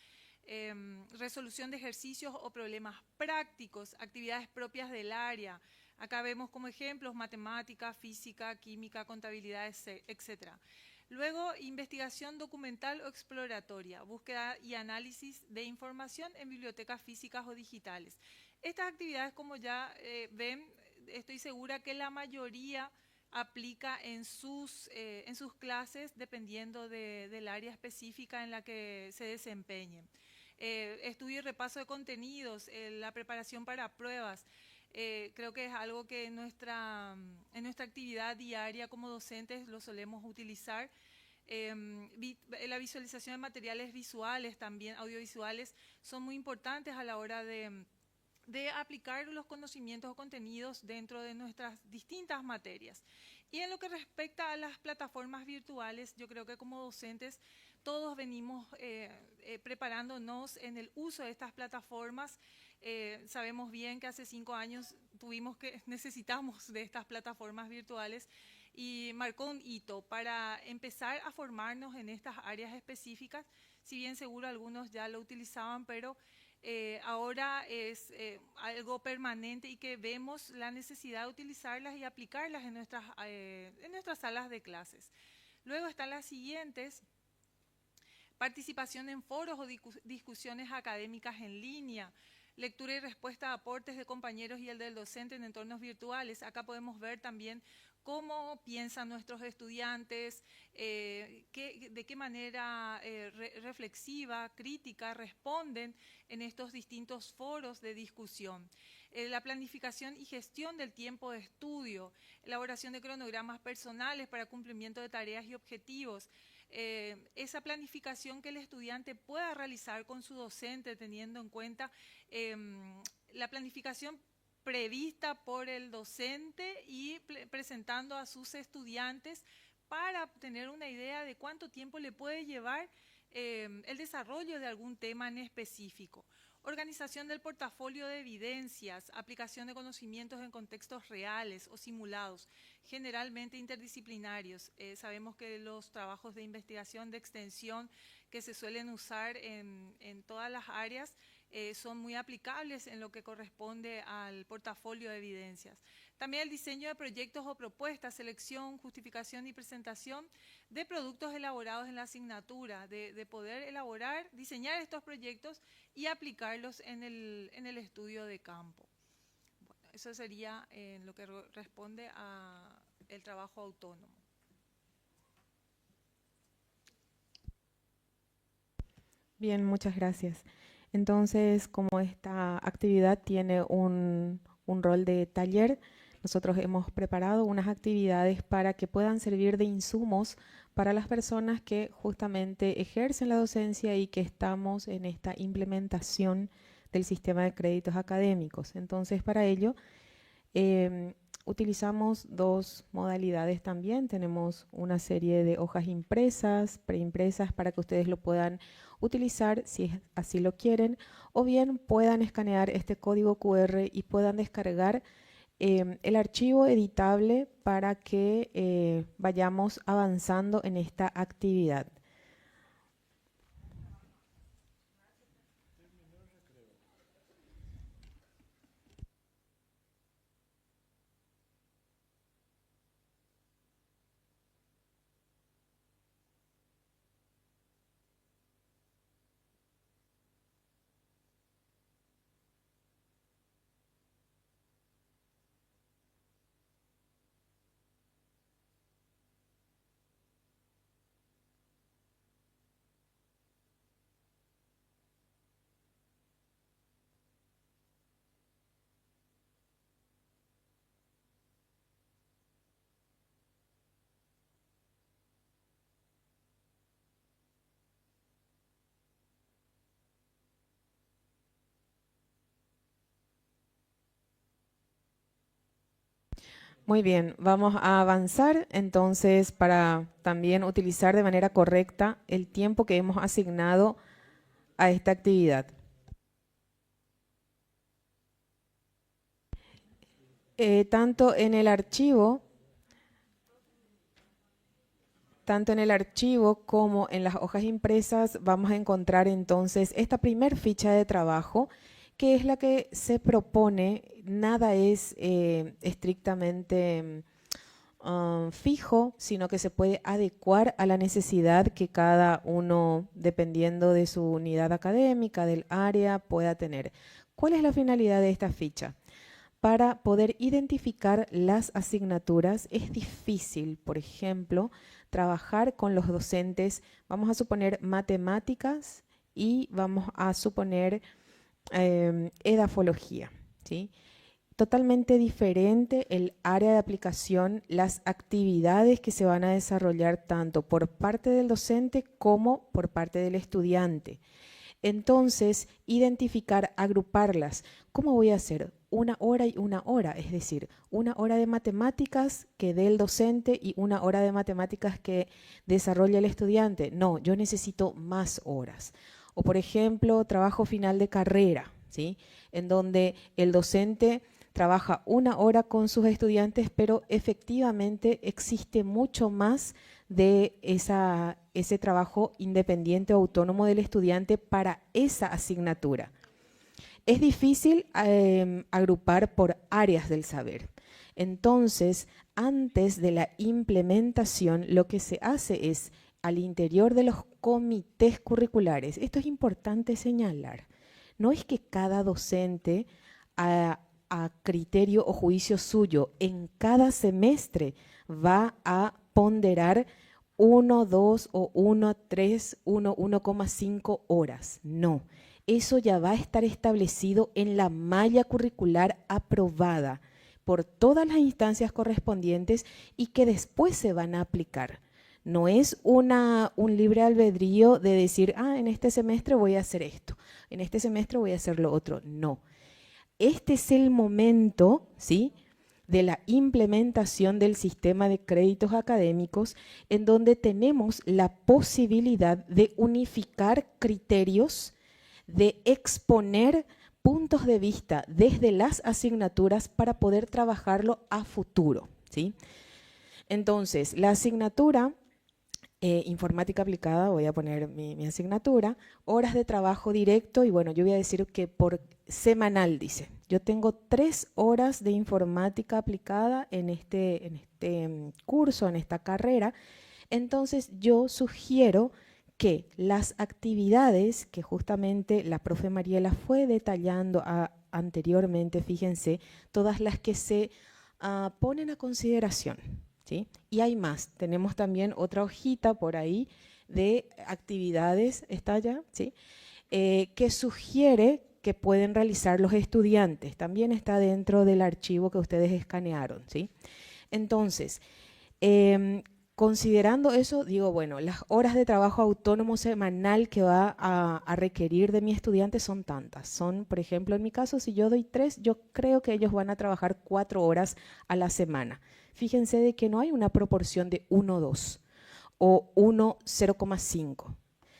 Resolución de ejercicios o problemas prácticos, actividades propias del área. Acá vemos como ejemplos matemática, física, química, contabilidad, etc. Luego, investigación documental o exploratoria, búsqueda y análisis de información en bibliotecas físicas o digitales. Estas actividades, como ya ven, estoy segura que la mayoría aplica en sus clases dependiendo del área específica en la que se desempeñen. Estudio y repaso de contenidos, la preparación para pruebas. Creo que es algo que en nuestra actividad diaria como docentes lo solemos utilizar. La visualización de materiales visuales, también audiovisuales, son muy importantes a la hora de aplicar los conocimientos o contenidos dentro de nuestras distintas materias. Y en lo que respecta a las plataformas virtuales, yo creo que como docentes todos venimos preparándonos en el uso de estas plataformas. Sabemos bien que hace 5 años necesitamos de estas plataformas virtuales y marcó un hito para empezar a formarnos en estas áreas específicas. Si bien seguro algunos ya lo utilizaban, pero ahora es algo permanente y que vemos la necesidad de utilizarlas y aplicarlas en nuestras salas de clases. Luego están las siguientes: participación en foros o discusiones académicas en línea, lectura y respuesta a aportes de compañeros y el del docente en entornos virtuales. Acá podemos ver también cómo piensan nuestros estudiantes, de qué manera reflexiva, crítica responden en estos distintos foros de discusión. La planificación y gestión del tiempo de estudio, elaboración de cronogramas personales para cumplimiento de tareas y objetivos, esa planificación que el estudiante pueda realizar con su docente teniendo en cuenta la planificación prevista por el docente y presentando a sus estudiantes para tener una idea de cuánto tiempo le puede llevar el desarrollo de algún tema en específico. Organización del portafolio de evidencias, aplicación de conocimientos en contextos reales o simulados, generalmente interdisciplinarios. Sabemos que los trabajos de investigación de extensión que se suelen usar en todas las áreas son muy aplicables en lo que corresponde al portafolio de evidencias. También el diseño de proyectos o propuestas, selección, justificación y presentación de productos elaborados en la asignatura, de poder diseñar estos proyectos y aplicarlos en el estudio de campo. Bueno, eso sería lo que responde al trabajo autónomo. Bien, muchas gracias. Entonces, como esta actividad tiene un rol de taller, nosotros hemos preparado unas actividades para que puedan servir de insumos para las personas que justamente ejercen la docencia y que estamos en esta implementación del sistema de créditos académicos. Entonces, para ello, utilizamos dos modalidades también. Tenemos una serie de hojas impresas, preimpresas, para que ustedes lo puedan utilizar si así lo quieren, o bien puedan escanear este código QR y puedan descargar el archivo editable para que vayamos avanzando en esta actividad. Muy bien, vamos a avanzar entonces para también utilizar de manera correcta el tiempo que hemos asignado a esta actividad. Tanto en el archivo como en las hojas impresas vamos a encontrar entonces esta primer ficha de trabajo, que es la que se propone. Nada es estrictamente fijo, sino que se puede adecuar a la necesidad que cada uno, dependiendo de su unidad académica, del área, pueda tener. ¿Cuál es la finalidad de esta ficha? Para poder identificar las asignaturas. Es difícil, por ejemplo, trabajar con los docentes, vamos a suponer matemáticas y vamos a suponer edafología, ¿sí? Totalmente diferente el área de aplicación, las actividades que se van a desarrollar tanto por parte del docente como por parte del estudiante. Entonces, identificar, agruparlas. ¿Cómo voy a hacer? 1 hora y 1 hora, es decir, 1 hora de matemáticas que dé el docente y 1 hora de matemáticas que desarrolle el estudiante. No, yo necesito más horas. O por ejemplo, trabajo final de carrera, ¿sí? En donde el docente trabaja 1 hora con sus estudiantes, pero efectivamente existe mucho más de ese trabajo independiente o autónomo del estudiante para esa asignatura. Es difícil agrupar por áreas del saber. Entonces, antes de la implementación, lo que se hace es, al interior de los comités curriculares, esto es importante señalar, no es que cada docente a criterio o juicio suyo en cada semestre va a ponderar 1, 2 o 1, 3, 1,5 horas. No, eso ya va a estar establecido en la malla curricular aprobada por todas las instancias correspondientes y que después se van a aplicar. No es un libre albedrío de decir, en este semestre voy a hacer esto, en este semestre voy a hacer lo otro. No. Este es el momento, ¿sí?, de la implementación del sistema de créditos académicos, en donde tenemos la posibilidad de unificar criterios, de exponer puntos de vista desde las asignaturas para poder trabajarlo a futuro, ¿sí? Entonces, la asignatura informática aplicada, voy a poner mi asignatura, horas de trabajo directo, y bueno, yo voy a decir que por semanal, dice. Yo tengo 3 horas de informática aplicada en este curso, en esta carrera. Entonces yo sugiero que las actividades que justamente la profe Mariela fue detallando anteriormente, fíjense, todas las que se ponen a consideración, ¿sí? Y hay más, tenemos también otra hojita por ahí de actividades, está ya, ¿sí? Que sugiere que pueden realizar los estudiantes. También está dentro del archivo que ustedes escanearon, ¿sí? Entonces, considerando eso, digo, bueno, las horas de trabajo autónomo semanal que va a requerir de mi estudiante son tantas. Son, por ejemplo, en mi caso, si yo doy 3, yo creo que ellos van a trabajar 4 horas a la semana. Fíjense de que no hay una proporción de 1:2 o 1:0,5,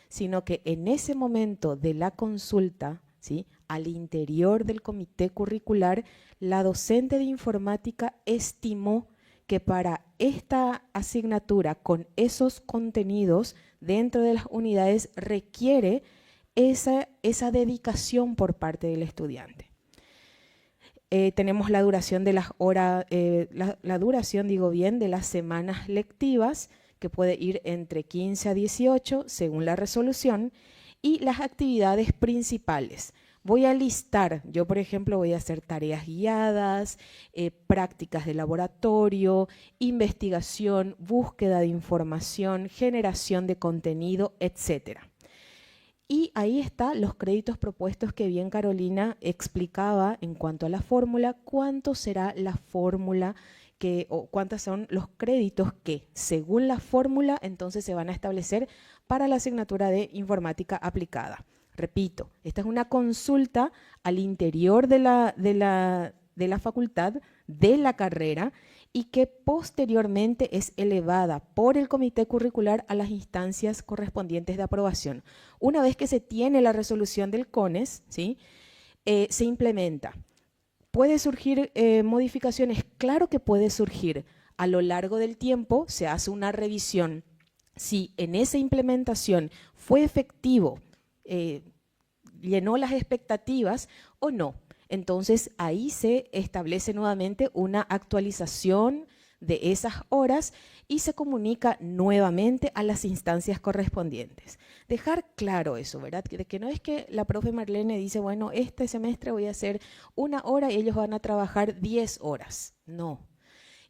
sino que en ese momento de la consulta, ¿sí?, al interior del comité curricular, la docente de informática estimó que para esta asignatura con esos contenidos dentro de las unidades requiere esa dedicación por parte del estudiante. Tenemos la duración de las horas, la duración, digo bien, de las semanas lectivas, que puede ir entre 15 a 18 según la resolución, y las actividades principales. Voy a listar, yo por ejemplo voy a hacer tareas guiadas, prácticas de laboratorio, investigación, búsqueda de información, generación de contenido, etc. Y ahí están los créditos propuestos que bien Carolina explicaba en cuanto a la fórmula, cuánto será la fórmula o cuántos son los créditos que según la fórmula entonces se van a establecer para la asignatura de informática aplicada. Repito, esta es una consulta al interior de la facultad, de la carrera, y que posteriormente es elevada por el comité curricular a las instancias correspondientes de aprobación. Una vez que se tiene la resolución del CONES, ¿sí?, se implementa. ¿Puede surgir modificaciones? Claro que puede surgir. A lo largo del tiempo se hace una revisión. Si en esa implementación fue efectivo, llenó las expectativas o no. Entonces ahí se establece nuevamente una actualización de esas horas y se comunica nuevamente a las instancias correspondientes. Dejar claro eso, ¿verdad? De que no es que la profe Marlene dice, bueno, este semestre voy a hacer 1 hora y ellos van a trabajar 10 horas. No.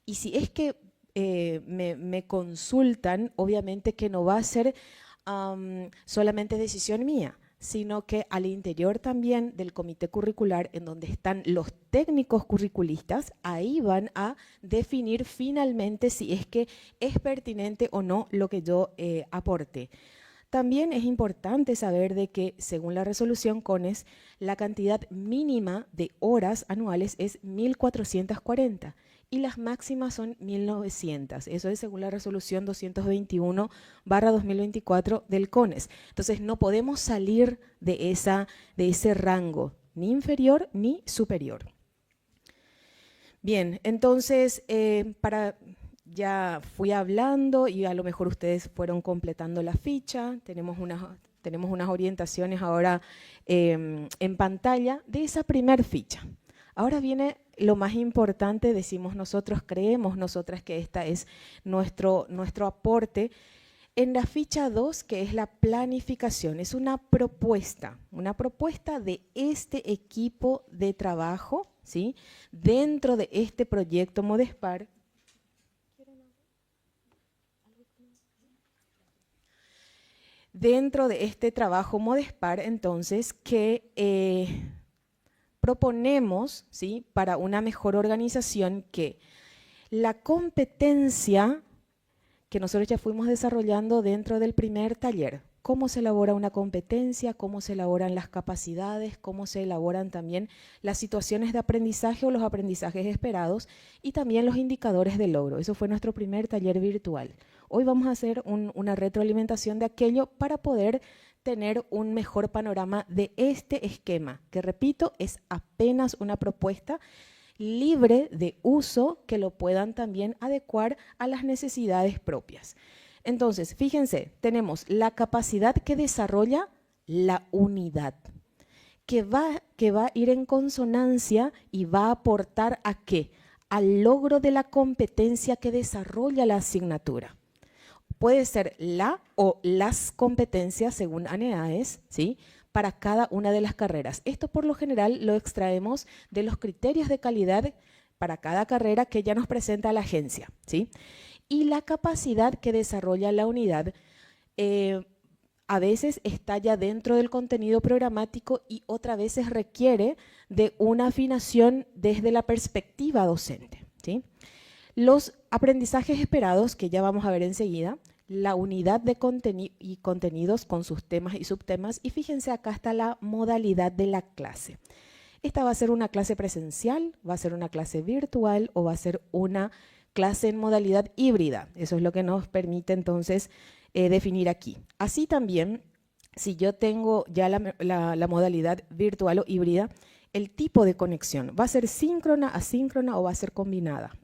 Y si es que me consultan, obviamente que no va a ser solamente decisión mía, sino que al interior también del comité curricular, en donde están los técnicos curriculistas, ahí van a definir finalmente si es que es pertinente o no lo que yo aporte. También es importante saber de que, según la resolución CONES, la cantidad mínima de horas anuales es 1.440 y las máximas son 1.900. Eso es según la resolución 221/2024 del CONES. Entonces no podemos salir de ese rango, ni inferior ni superior. Bien, entonces ya fui hablando y a lo mejor ustedes fueron completando la ficha. Tenemos unas orientaciones ahora en pantalla de esa primer ficha. Ahora viene lo más importante, decimos nosotros, creemos nosotras que esta es nuestro aporte. En la ficha 2, que es la planificación, es una propuesta de este equipo de trabajo, ¿sí?, dentro de este proyecto Modespar. Dentro de este trabajo Modespar, entonces, que proponemos, ¿sí?, para una mejor organización, que la competencia que nosotros ya fuimos desarrollando dentro del primer taller, cómo se elabora una competencia, cómo se elaboran las capacidades, cómo se elaboran también las situaciones de aprendizaje o los aprendizajes esperados y también los indicadores de logro. Eso fue nuestro primer taller virtual. Hoy vamos a hacer una retroalimentación de aquello para poder tener un mejor panorama de este esquema, que repito, es apenas una propuesta libre de uso que lo puedan también adecuar a las necesidades propias. Entonces, fíjense, tenemos la capacidad que desarrolla la unidad, que va a ir en consonancia y va a aportar ¿a qué? Al logro de la competencia que desarrolla la asignatura. Puede ser la o las competencias según ANEAES, ¿sí?, para cada una de las carreras. Esto por lo general lo extraemos de los criterios de calidad para cada carrera que ya nos presenta la agencia, ¿sí? Y la capacidad que desarrolla la unidad a veces está ya dentro del contenido programático y otras veces requiere de una afinación desde la perspectiva docente, ¿sí? Los aprendizajes esperados, que ya vamos a ver enseguida, la unidad de contenidos con sus temas y subtemas, y fíjense acá está la modalidad de la clase. Esta va a ser una clase presencial, va a ser una clase virtual o va a ser una clase en modalidad híbrida. Eso es lo que nos permite entonces definir aquí. Así también, si yo tengo ya la modalidad virtual o híbrida, el tipo de conexión va a ser síncrona, asíncrona o va a ser combinada.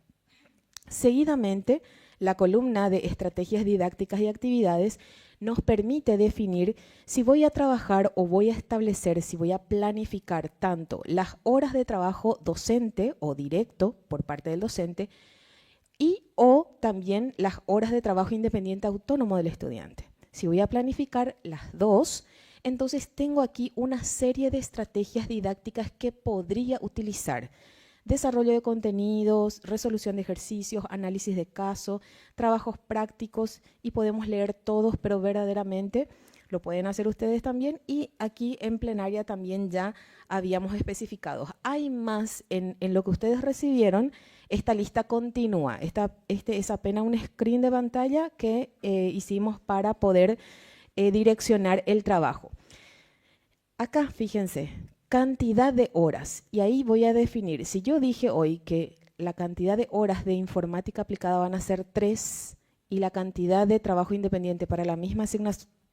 Seguidamente, la columna de estrategias didácticas y actividades nos permite definir si voy a trabajar o voy a establecer, si voy a planificar tanto las horas de trabajo docente o directo por parte del docente y o también las horas de trabajo independiente autónomo del estudiante. Si voy a planificar las dos, entonces tengo aquí una serie de estrategias didácticas que podría utilizar. Desarrollo de contenidos, resolución de ejercicios, análisis de caso, trabajos prácticos, y podemos leer todos, pero verdaderamente lo pueden hacer ustedes también, y aquí en plenaria también ya habíamos especificado. Hay más en lo que ustedes recibieron. Esta lista continúa. Este es apenas un screen de pantalla que hicimos para poder direccionar el trabajo. Acá, fíjense, cantidad de horas, y ahí voy a definir, si yo dije hoy que la cantidad de horas de informática aplicada van a ser 3 y la cantidad de trabajo independiente para la misma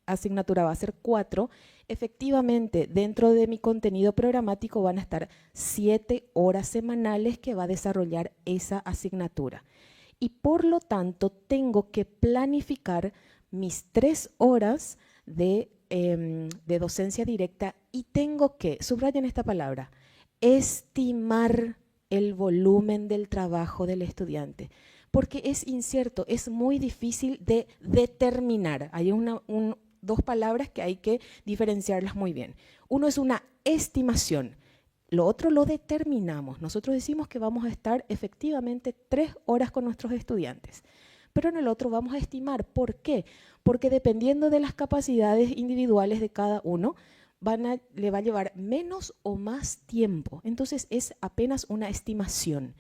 asignatura va a ser 4, efectivamente dentro de mi contenido programático van a estar 7 horas semanales que va a desarrollar esa asignatura. Y por lo tanto tengo que planificar mis 3 horas de docencia directa y tengo que, subrayen esta palabra, estimar el volumen del trabajo del estudiante, porque es incierto, es muy difícil de determinar. Hay dos palabras que hay que diferenciarlas muy bien. Uno es una estimación, lo otro lo determinamos. Nosotros decimos que vamos a estar efectivamente 3 horas con nuestros estudiantes, pero en el otro vamos a estimar. ¿Por qué? Porque dependiendo de las capacidades individuales de cada uno, le va a llevar menos o más tiempo. Entonces es apenas una estimación.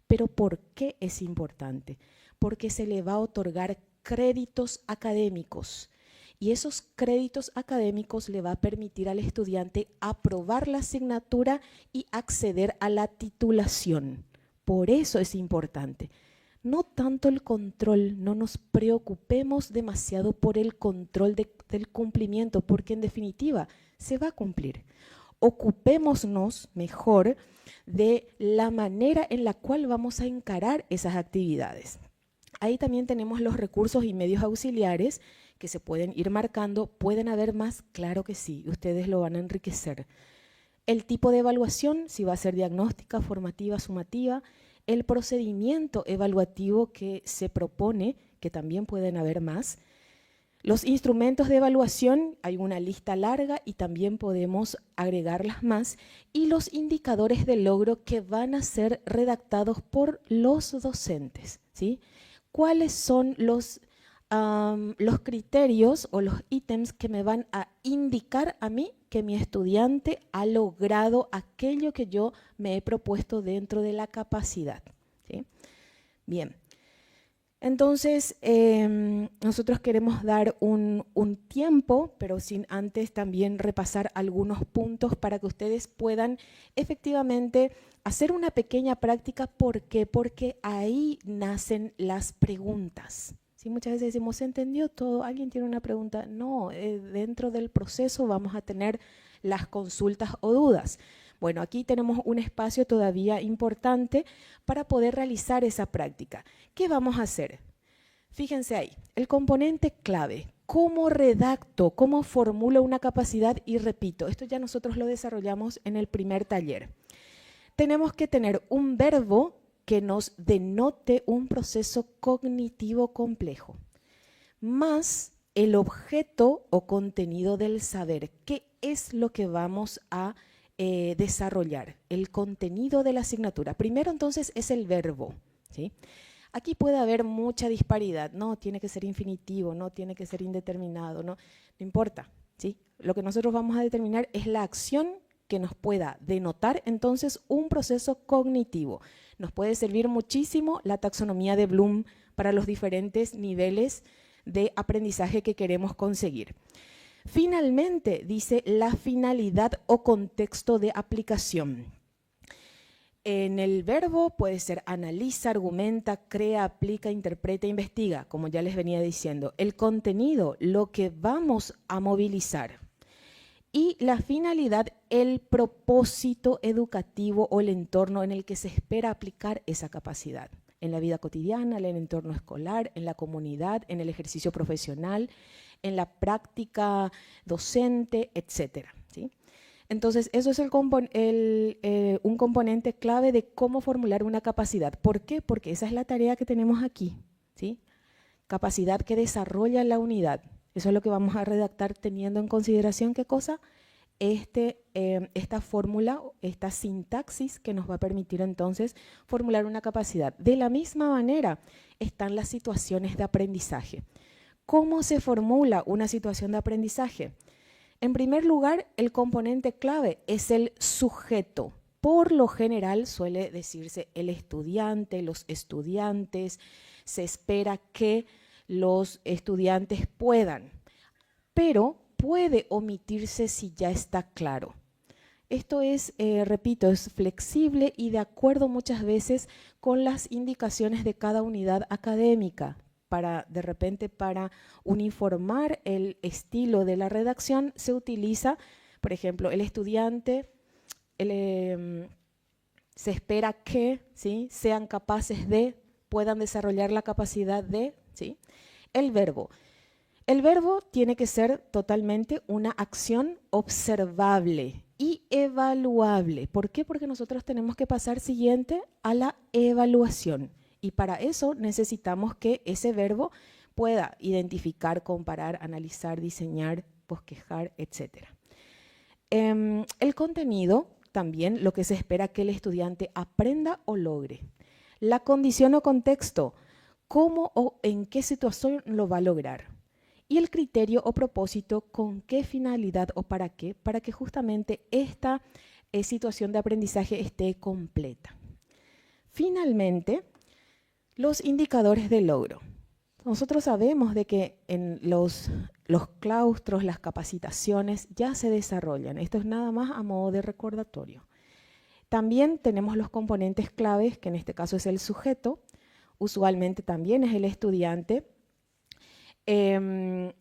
¿Pero por qué es importante? Porque se le va a otorgar créditos académicos. Y esos créditos académicos le va a permitir al estudiante aprobar la asignatura y acceder a la titulación. Por eso es importante. No tanto el control, no nos preocupemos demasiado por el control del cumplimiento, porque en definitiva se va a cumplir. Ocupémonos mejor de la manera en la cual vamos a encarar esas actividades. Ahí también tenemos los recursos y medios auxiliares que se pueden ir marcando. ¿Pueden haber más? Claro que sí, ustedes lo van a enriquecer. El tipo de evaluación, si va a ser diagnóstica, formativa, sumativa. El procedimiento evaluativo que se propone, que también pueden haber más. Los instrumentos de evaluación, hay una lista larga y también podemos agregarlas más. Y los indicadores de logro que van a ser redactados por los docentes, ¿sí? ¿Cuáles son los criterios o los ítems que me van a indicar a mí que mi estudiante ha logrado aquello que yo me he propuesto dentro de la capacidad? ¿Sí? Bien, entonces nosotros queremos dar un tiempo, pero sin antes también repasar algunos puntos para que ustedes puedan efectivamente hacer una pequeña práctica. ¿Por qué? Porque ahí nacen las preguntas. ¿Sí? Muchas veces decimos, ¿se entendió todo? ¿Alguien tiene una pregunta? No, dentro del proceso vamos a tener las consultas o dudas. Bueno, aquí tenemos un espacio todavía importante para poder realizar esa práctica. ¿Qué vamos a hacer? Fíjense ahí, el componente clave, cómo redacto, cómo formulo una capacidad, y repito, esto ya nosotros lo desarrollamos en el primer taller. Tenemos que tener un verbo que nos denote un proceso cognitivo complejo, más el objeto o contenido del saber. ¿Qué es lo que vamos a desarrollar? El contenido de la asignatura. Primero entonces es el verbo, ¿sí? Aquí puede haber mucha disparidad, no tiene que ser infinitivo, no tiene que ser indeterminado, no importa, ¿sí? Lo que nosotros vamos a determinar es la acción que nos pueda denotar entonces un proceso cognitivo. Nos puede servir muchísimo la taxonomía de Bloom para los diferentes niveles de aprendizaje que queremos conseguir. Finalmente, dice la finalidad o contexto de aplicación. En el verbo puede ser analiza, argumenta, crea, aplica, interpreta, investiga, como ya les venía diciendo. El contenido, lo que vamos a movilizar. Y la finalidad, el propósito educativo o el entorno en el que se espera aplicar esa capacidad. En la vida cotidiana, en el entorno escolar, en la comunidad, en el ejercicio profesional, en la práctica docente, etcétera, ¿sí? Entonces, eso es un componente clave de cómo formular una capacidad. ¿Por qué? Porque esa es la tarea que tenemos aquí, ¿sí? Capacidad que desarrolla la unidad. Eso es lo que vamos a redactar teniendo en consideración, ¿qué cosa? Esta fórmula, esta sintaxis que nos va a permitir entonces formular una capacidad. De la misma manera están las situaciones de aprendizaje. ¿Cómo se formula una situación de aprendizaje? En primer lugar, el componente clave es el sujeto. Por lo general suele decirse el estudiante, los estudiantes, se espera que los estudiantes puedan, pero puede omitirse si ya está claro. Esto es, repito, es flexible y de acuerdo muchas veces con las indicaciones de cada unidad académica. De repente, para uniformar el estilo de la redacción, se utiliza, por ejemplo, el estudiante, se espera que, ¿sí?, sean capaces de, puedan desarrollar la capacidad de, ¿sí? El verbo. El verbo tiene que ser totalmente una acción observable y evaluable. ¿Por qué? Porque nosotros tenemos que pasar siguiente a la evaluación. Y para eso necesitamos que ese verbo pueda identificar, comparar, analizar, diseñar, bosquejar, etc. El contenido, también lo que se espera que el estudiante aprenda o logre. La condición o contexto, cómo o en qué situación lo va a lograr. Y el criterio o propósito, con qué finalidad o para que justamente esta situación de aprendizaje esté completa. Finalmente, los indicadores de logro. Nosotros sabemos de que en los claustros, las capacitaciones ya se desarrollan. Esto es nada más a modo de recordatorio. También tenemos los componentes claves, que en este caso es el sujeto, usualmente también es el estudiante. ¿Qué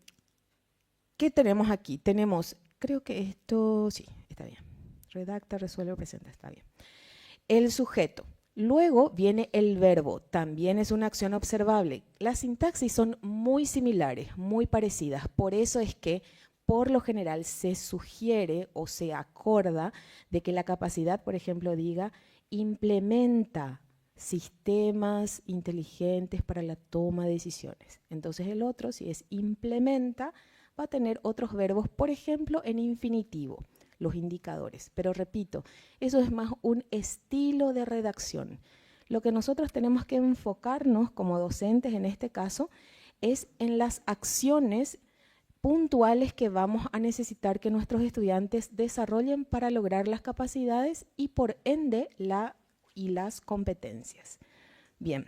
tenemos aquí? Tenemos, creo que esto, sí, está bien. Redacta, resuelve, presenta, está bien. El sujeto. Luego viene el verbo, también es una acción observable. Las sintaxis son muy similares, muy parecidas. Por eso es que, por lo general, se sugiere o se acorda de que la capacidad, por ejemplo, diga implementa sistemas inteligentes para la toma de decisiones. Entonces el otro, si es implementa, va a tener otros verbos, por ejemplo, en infinitivo, los indicadores. Pero repito, eso es más un estilo de redacción. Lo que nosotros tenemos que enfocarnos como docentes en este caso es en las acciones puntuales que vamos a necesitar que nuestros estudiantes desarrollen para lograr las capacidades y por ende las competencias. Bien,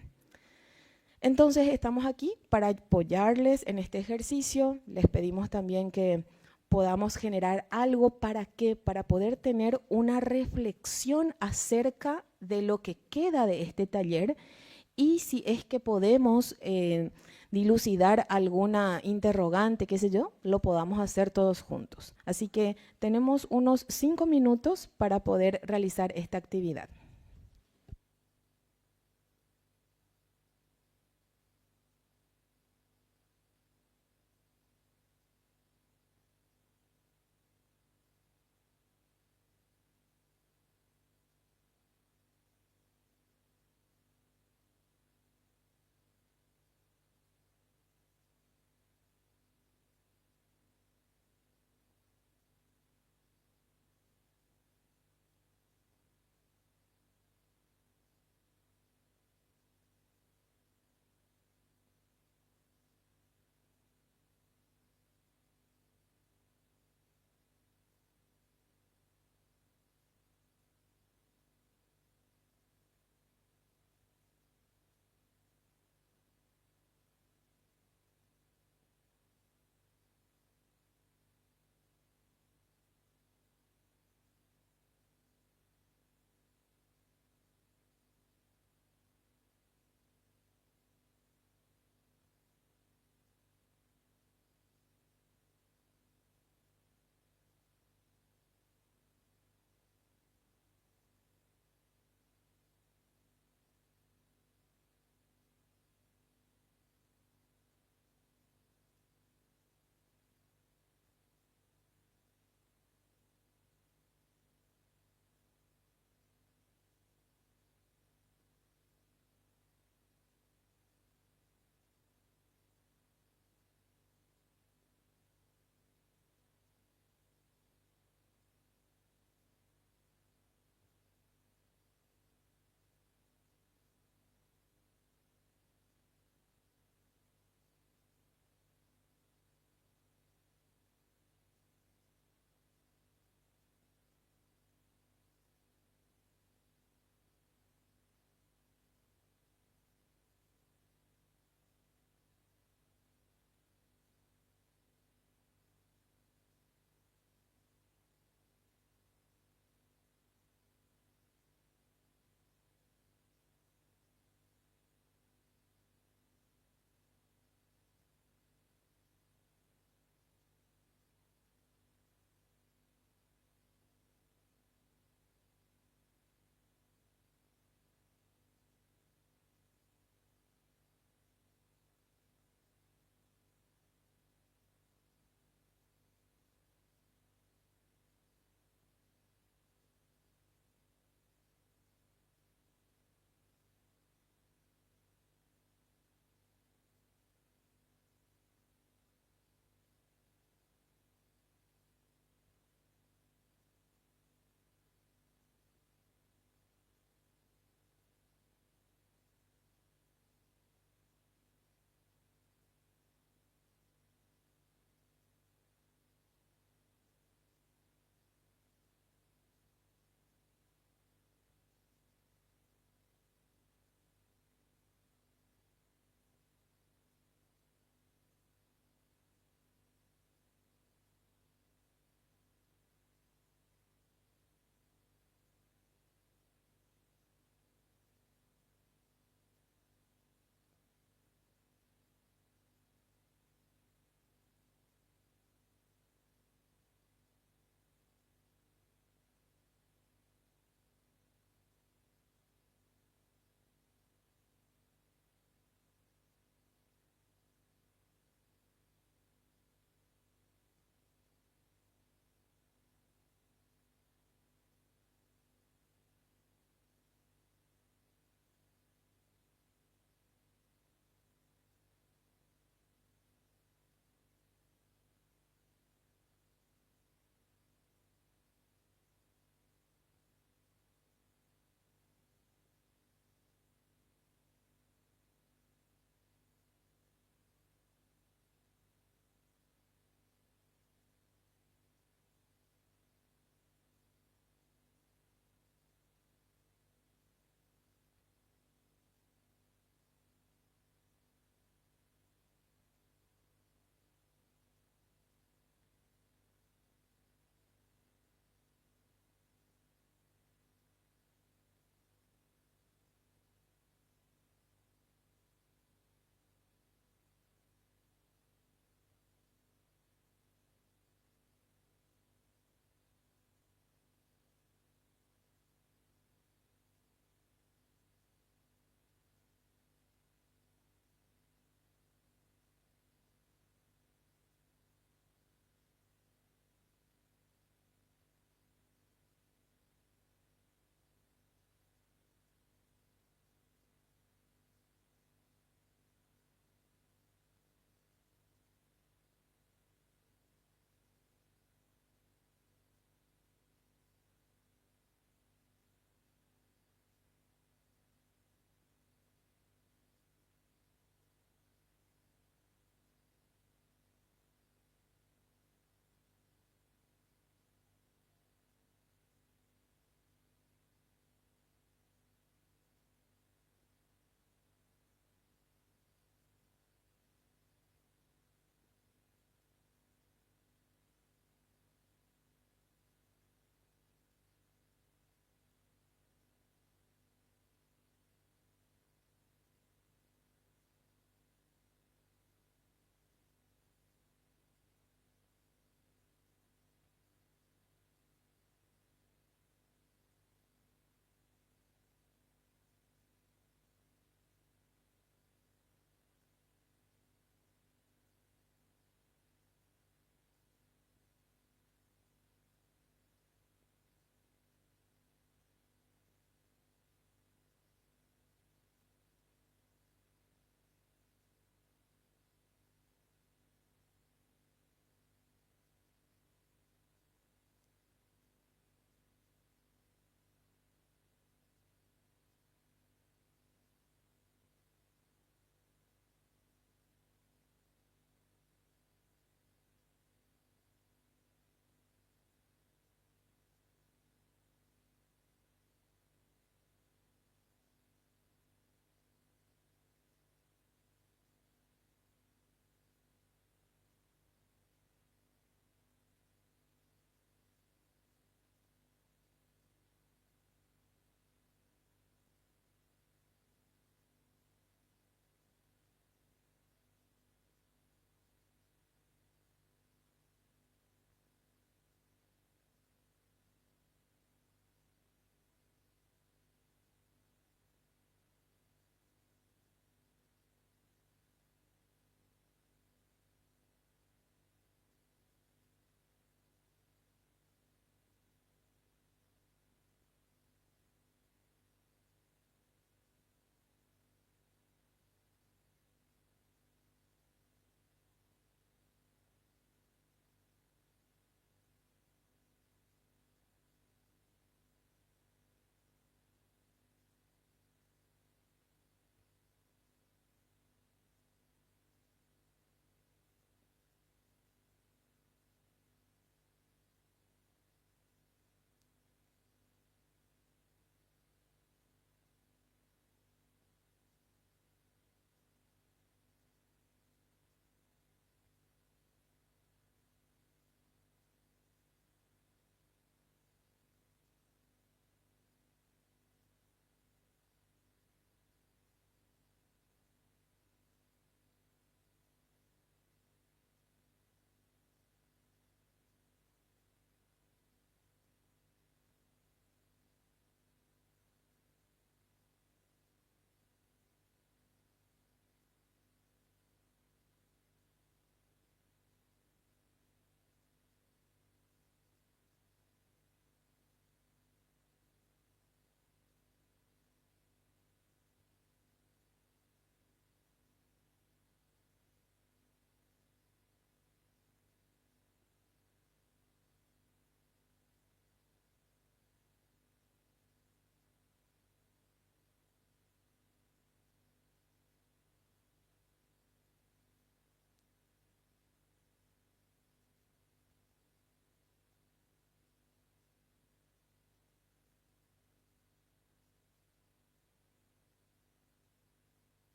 entonces estamos aquí para apoyarles en este ejercicio. Les pedimos también que podamos generar algo para poder tener una reflexión acerca de lo que queda de este taller y si es que podemos dilucidar alguna interrogante, qué sé yo, lo podamos hacer todos juntos. Así que tenemos unos 5 minutos para poder realizar esta actividad.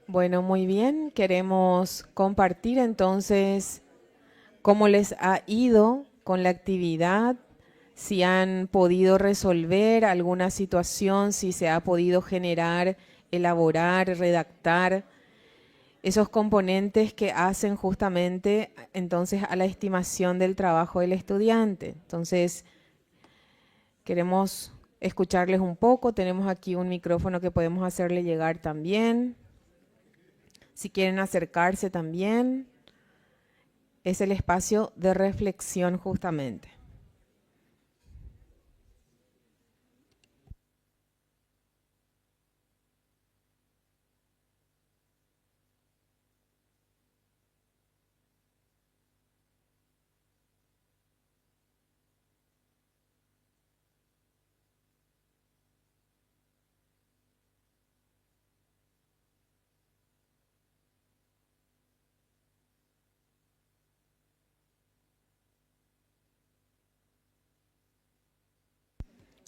Bueno, muy bien. Queremos compartir entonces cómo les ha ido con la actividad, si han podido resolver alguna situación, si se ha podido generar, elaborar, redactar esos componentes que hacen justamente entonces a la estimación del trabajo del estudiante. Entonces, queremos escucharles un poco. Tenemos aquí un micrófono que podemos hacerle llegar también. Si quieren acercarse también, es el espacio de reflexión justamente.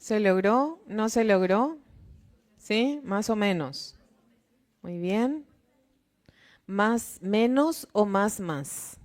¿Se logró? ¿No se logró? ¿Sí? Más o menos. Muy bien. ¿Más, menos o más, más?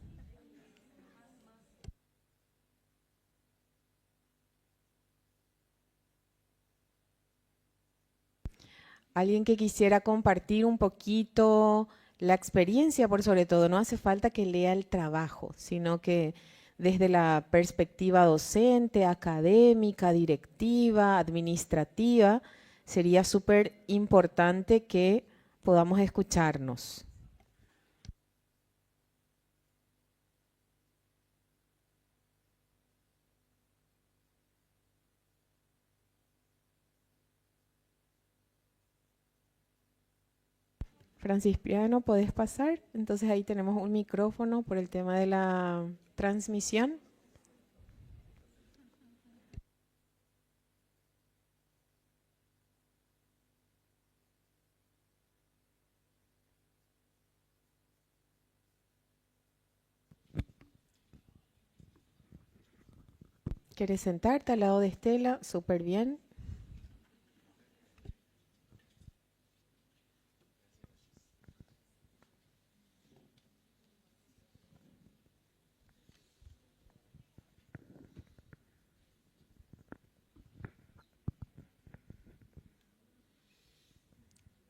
Alguien que quisiera compartir un poquito la experiencia, por sobre todo, no hace falta que lea el trabajo, sino que desde la perspectiva docente, académica, directiva, administrativa, sería súper importante que podamos escucharnos. Francis Piano, ¿podés pasar? Entonces ahí tenemos un micrófono por el tema de la transmisión. ¿Quieres sentarte al lado de Estela? Súper bien.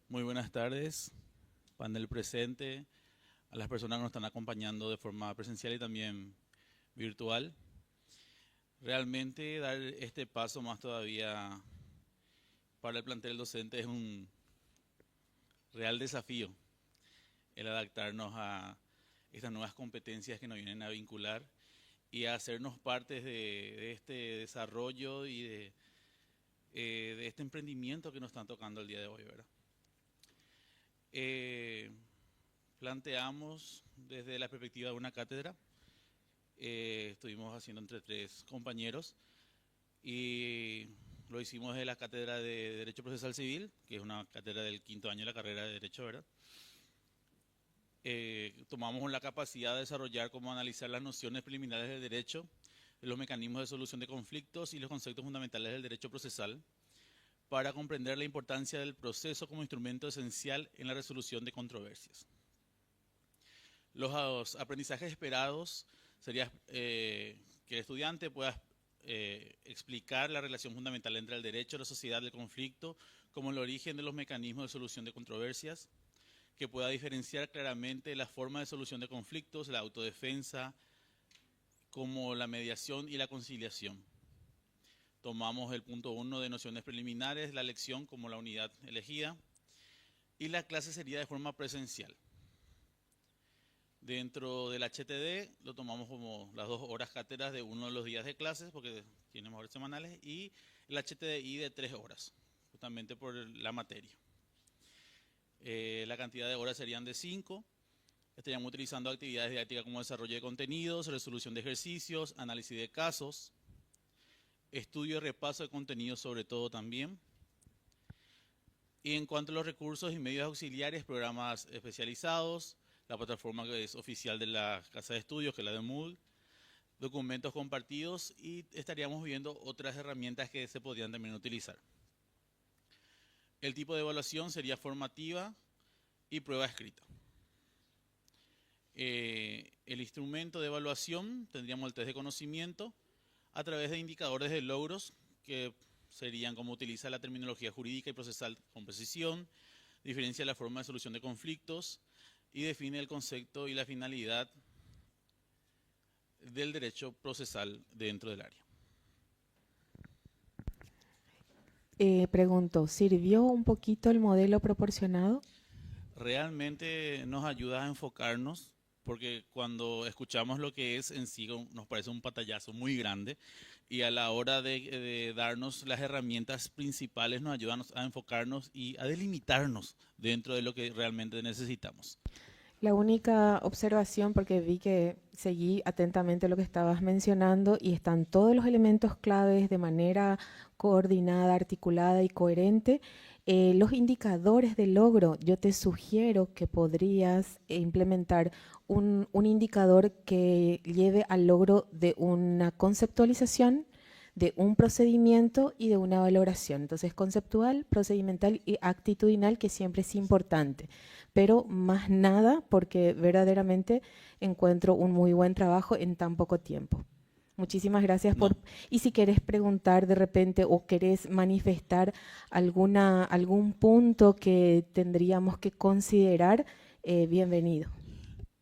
Muy buenas tardes, panel presente, a las personas que nos están acompañando de forma presencial y también virtual. Realmente dar este paso más todavía para el plantel docente es un real desafío, el adaptarnos a estas nuevas competencias que nos vienen a vincular y a hacernos partes de este desarrollo y de este emprendimiento que nos están tocando el día de hoy, ¿verdad? Planteamos desde la perspectiva de una cátedra, estuvimos haciendo entre 3 compañeros y lo hicimos de la cátedra de Derecho Procesal Civil, que es una cátedra del 5º año de la carrera de Derecho, ¿verdad? Tomamos la capacidad de desarrollar cómo analizar las nociones preliminares del derecho, los mecanismos de solución de conflictos y los conceptos fundamentales del derecho procesal, para comprender la importancia del proceso como instrumento esencial en la resolución de controversias. Los aprendizajes esperados sería que el estudiante pueda explicar la relación fundamental entre el derecho, la sociedad, el conflicto, como el origen de los mecanismos de solución de controversias, que pueda diferenciar claramente las formas de solución de conflictos, la autodefensa, como la mediación y la conciliación. Tomamos el punto 1 de nociones preliminares, la lección como la unidad elegida, y la clase sería de forma presencial. Dentro del HTD lo tomamos como las 2 horas cátedras de uno de los días de clases, porque tenemos horas semanales, y el HTDI de 3 horas, justamente por la materia. La cantidad de horas serían de 5. Estaríamos utilizando actividades didácticas como desarrollo de contenidos, resolución de ejercicios, análisis de casos, estudio y repaso de contenidos sobre todo también. Y en cuanto a los recursos y medios auxiliares, programas especializados, la plataforma que es oficial de la Casa de Estudios, que es la de Moodle, documentos compartidos, y estaríamos viendo otras herramientas que se podrían también utilizar. El tipo de evaluación sería formativa, y prueba escrita. El instrumento de evaluación, tendríamos el test de conocimiento a través de indicadores de logros que serían como utiliza la terminología jurídica y procesal con precisión, diferencia la forma de solución de conflictos y define el concepto y la finalidad del derecho procesal dentro del área. Pregunto, ¿sirvió un poquito el modelo proporcionado? Realmente nos ayuda a enfocarnos, porque cuando escuchamos lo que es en sí nos parece un pantallazo muy grande, y a la hora de darnos las herramientas principales nos ayudan a enfocarnos y a delimitarnos dentro de lo que realmente necesitamos. La única observación, porque vi que seguí atentamente lo que estabas mencionando y están todos los elementos claves de manera coordinada, articulada y coherente. Los indicadores de logro, yo te sugiero que podrías implementar un indicador que lleve al logro de una conceptualización, de un procedimiento y de una valoración. Entonces, conceptual, procedimental y actitudinal, que siempre es importante. Pero más nada, porque verdaderamente encuentro un muy buen trabajo en tan poco tiempo. Muchísimas gracias por... Y si querés preguntar de repente o querés manifestar algún punto que tendríamos que considerar, bienvenido.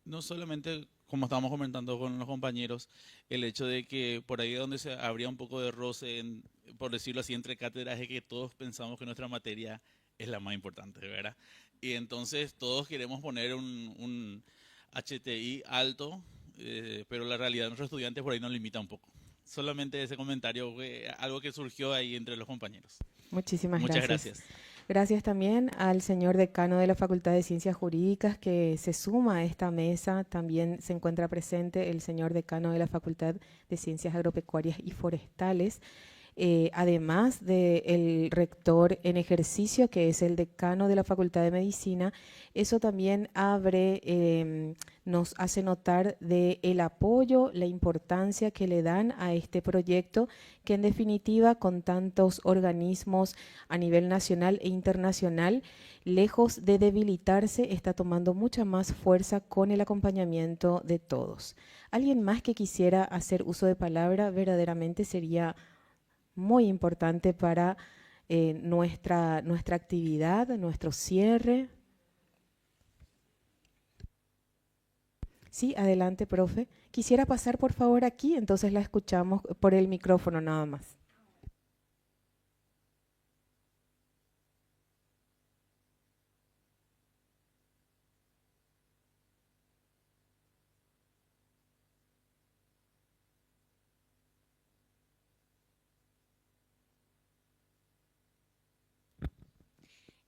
No solamente, como estábamos comentando con los compañeros, el hecho de que por ahí donde se habría un poco de roce, por decirlo así, entre cátedras, es que todos pensamos que nuestra materia es la más importante, ¿verdad? Y entonces todos queremos poner un HTI alto, pero la realidad de nuestros estudiantes por ahí nos limita un poco. Solamente ese comentario, algo que surgió ahí entre los compañeros. Muchísimas Muchas gracias. gracias. Gracias también al señor decano de la Facultad de Ciencias Jurídicas que se suma a esta mesa. También se encuentra presente el señor decano de la Facultad de Ciencias Agropecuarias y Forestales. Además del rector en ejercicio, que es el decano de la Facultad de Medicina. Eso también nos hace notar del apoyo, la importancia que le dan a este proyecto, que en definitiva con tantos organismos a nivel nacional e internacional, lejos de debilitarse, está tomando mucha más fuerza con el acompañamiento de todos. ¿Alguien más que quisiera hacer uso de palabra? Verdaderamente sería muy importante para nuestra actividad, nuestro cierre. Sí, adelante, profe. Quisiera pasar, por favor, aquí, entonces la escuchamos por el micrófono nada más.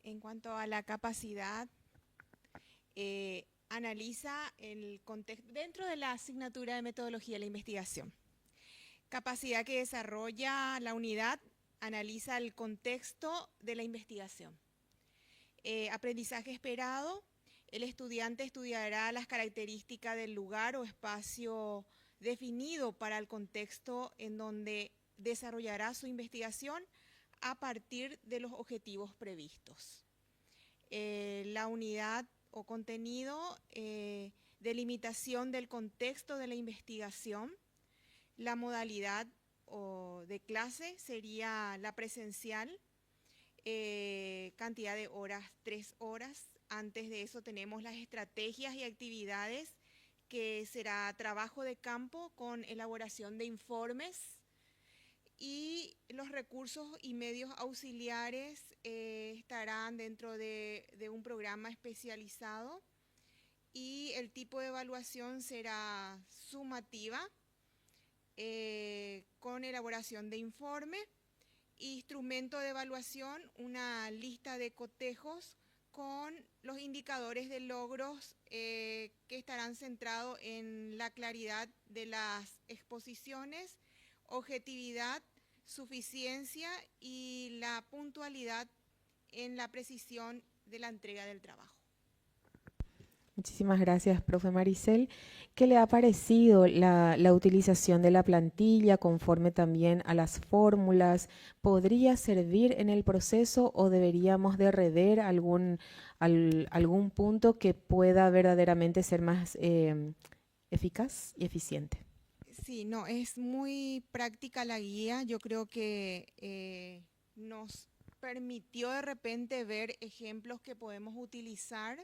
En cuanto a la capacidad, analiza el contexto dentro de la asignatura de metodología de la investigación. Capacidad que desarrolla la unidad, analiza el contexto de la investigación. Aprendizaje esperado, el estudiante estudiará las características del lugar o espacio definido para el contexto en donde desarrollará su investigación a partir de los objetivos previstos. La unidad o contenido, delimitación del contexto de la investigación. La modalidad de clase sería la presencial, cantidad de horas, 3 horas. Antes de eso tenemos las estrategias y actividades, que será trabajo de campo con elaboración de informes. Y los recursos y medios auxiliares estarán dentro de un programa especializado, y el tipo de evaluación será sumativa, con elaboración de informe. Instrumento de evaluación, una lista de cotejos con los indicadores de logros que estarán centrados en la claridad de las exposiciones, objetividad, suficiencia y la puntualidad en la precisión de la entrega del trabajo. Muchísimas gracias, profe Maricel. ¿Qué le ha parecido la utilización de la plantilla conforme también a las fórmulas? ¿Podría servir en el proceso o deberíamos de rever algún punto que pueda verdaderamente ser más eficaz y eficiente? Sí, no, es muy práctica la guía. Yo creo que nos permitió de repente ver ejemplos que podemos utilizar.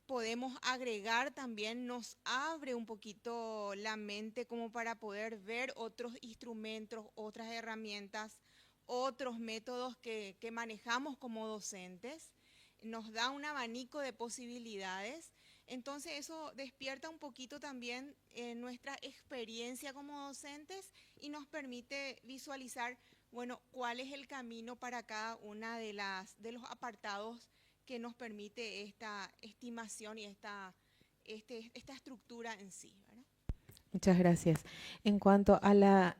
Podemos agregar también, nos abre un poquito la mente como para poder ver otros instrumentos, otras herramientas, otros métodos que manejamos como docentes. Nos da un abanico de posibilidades. Entonces eso despierta un poquito también nuestra experiencia como docentes y nos permite visualizar, bueno, cuál es el camino para cada una de los apartados que nos permite esta estimación y esta estructura en sí, ¿verdad? Muchas gracias. En cuanto a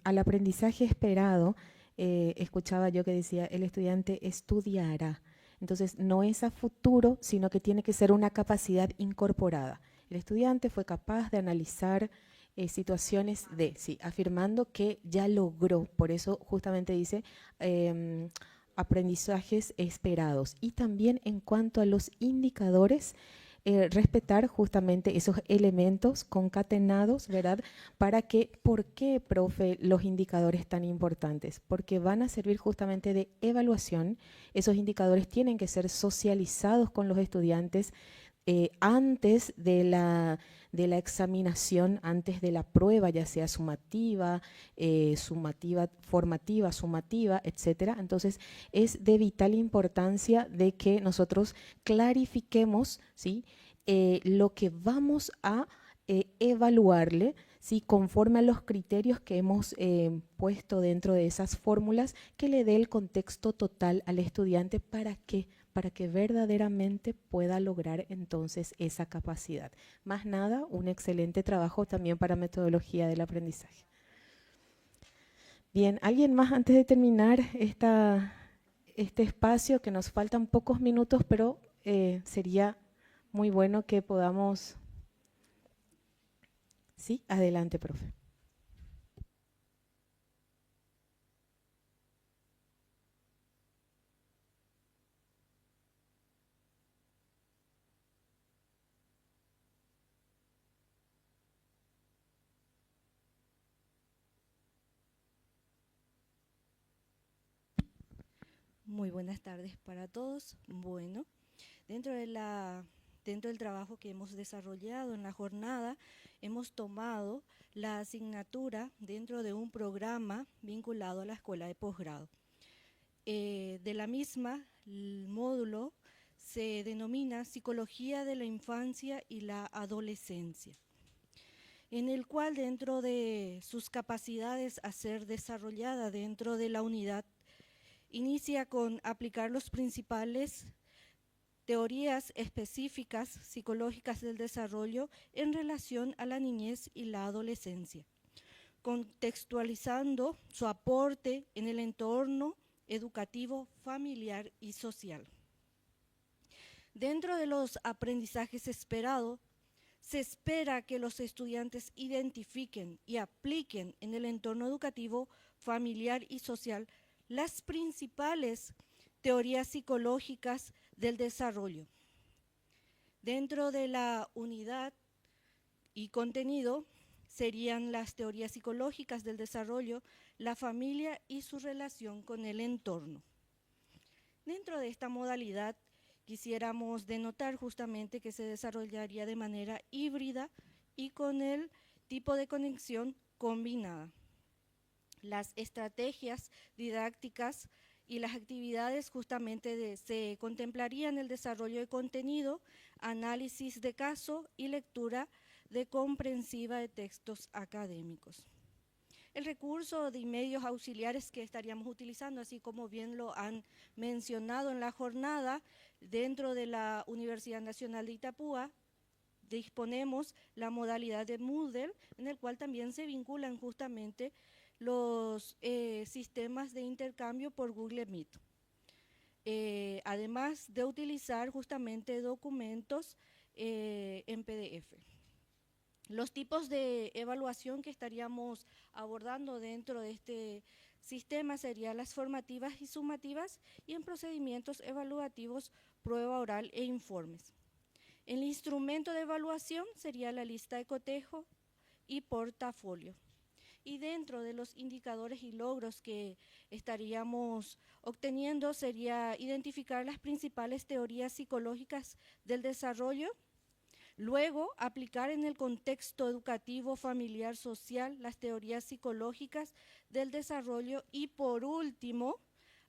al aprendizaje esperado, escuchaba yo que decía, el estudiante estudiará. Entonces, no es a futuro, sino que tiene que ser una capacidad incorporada. El estudiante fue capaz de analizar situaciones sí, afirmando que ya logró. Por eso justamente dice aprendizajes esperados. Y también en cuanto a los indicadores, respetar justamente esos elementos concatenados, ¿verdad? ¿Por qué, profe, los indicadores tan importantes? Porque van a servir justamente de evaluación. Esos indicadores tienen que ser socializados con los estudiantes antes de la examinación, antes de la prueba, ya sea sumativa, formativa, sumativa, etcétera. Entonces, es de vital importancia de que nosotros clarifiquemos, ¿sí?, lo que vamos a evaluarle, ¿sí?, conforme a los criterios que hemos puesto dentro de esas fórmulas, que le dé el contexto total al estudiante para que verdaderamente pueda lograr entonces esa capacidad. Más nada, un excelente trabajo también para metodología del aprendizaje. Bien, ¿alguien más antes de terminar este espacio, que nos faltan pocos minutos, pero sería muy bueno que podamos... Sí, adelante, profe. Muy buenas tardes para todos. Bueno, dentro del trabajo que hemos desarrollado en la jornada, hemos tomado la asignatura dentro de un programa vinculado a la escuela de posgrado. De la misma, el módulo se denomina Psicología de la Infancia y la Adolescencia, en el cual dentro de sus capacidades a ser desarrollada dentro de la unidad, inicia con aplicar los principales teorías específicas psicológicas del desarrollo en relación a la niñez y la adolescencia, contextualizando su aporte en el entorno educativo, familiar y social. Dentro de los aprendizajes esperados, se espera que los estudiantes identifiquen y apliquen en el entorno educativo, familiar y social las principales teorías psicológicas del desarrollo. Dentro de la unidad y contenido serían las teorías psicológicas del desarrollo, la familia y su relación con el entorno. Dentro de esta modalidad quisiéramos denotar justamente que se desarrollaría de manera híbrida y con el tipo de conexión combinada. Las estrategias didácticas y las actividades justamente se contemplarían el desarrollo de contenido, análisis de caso y lectura de comprensiva de textos académicos. El recurso de medios auxiliares que estaríamos utilizando, así como bien lo han mencionado en la jornada, dentro de la Universidad Nacional de Itapúa, disponemos la modalidad de Moodle, en el cual también se vinculan justamente los sistemas de intercambio por Google Meet. Además de utilizar justamente documentos en PDF. Los tipos de evaluación que estaríamos abordando dentro de este sistema serían las formativas y sumativas, y en procedimientos evaluativos, prueba oral e informes. El instrumento de evaluación sería la lista de cotejo y portafolio. Y dentro de los indicadores y logros que estaríamos obteniendo sería identificar las principales teorías psicológicas del desarrollo, luego aplicar en el contexto educativo, familiar, social, las teorías psicológicas del desarrollo y, por último,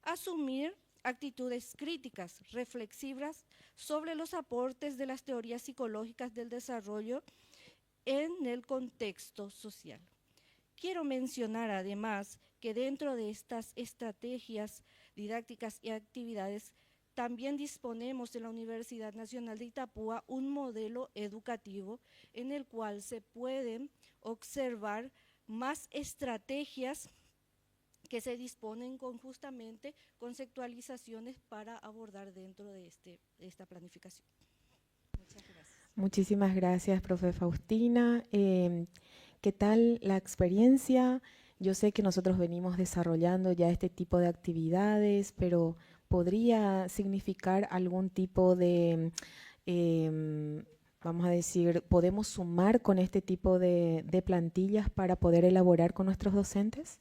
asumir actitudes críticas, reflexivas sobre los aportes de las teorías psicológicas del desarrollo en el contexto social. Quiero mencionar además que dentro de estas estrategias didácticas y actividades también disponemos en la Universidad Nacional de Itapúa un modelo educativo en el cual se pueden observar más estrategias que se disponen con justamente conceptualizaciones para abordar dentro de esta planificación. Muchas gracias. Muchísimas gracias, profe Faustina. ¿Qué tal la experiencia? Yo sé que nosotros venimos desarrollando ya este tipo de actividades, pero ¿podría significar algún tipo de, vamos a decir, podemos sumar con este tipo de plantillas para poder elaborar con nuestros docentes?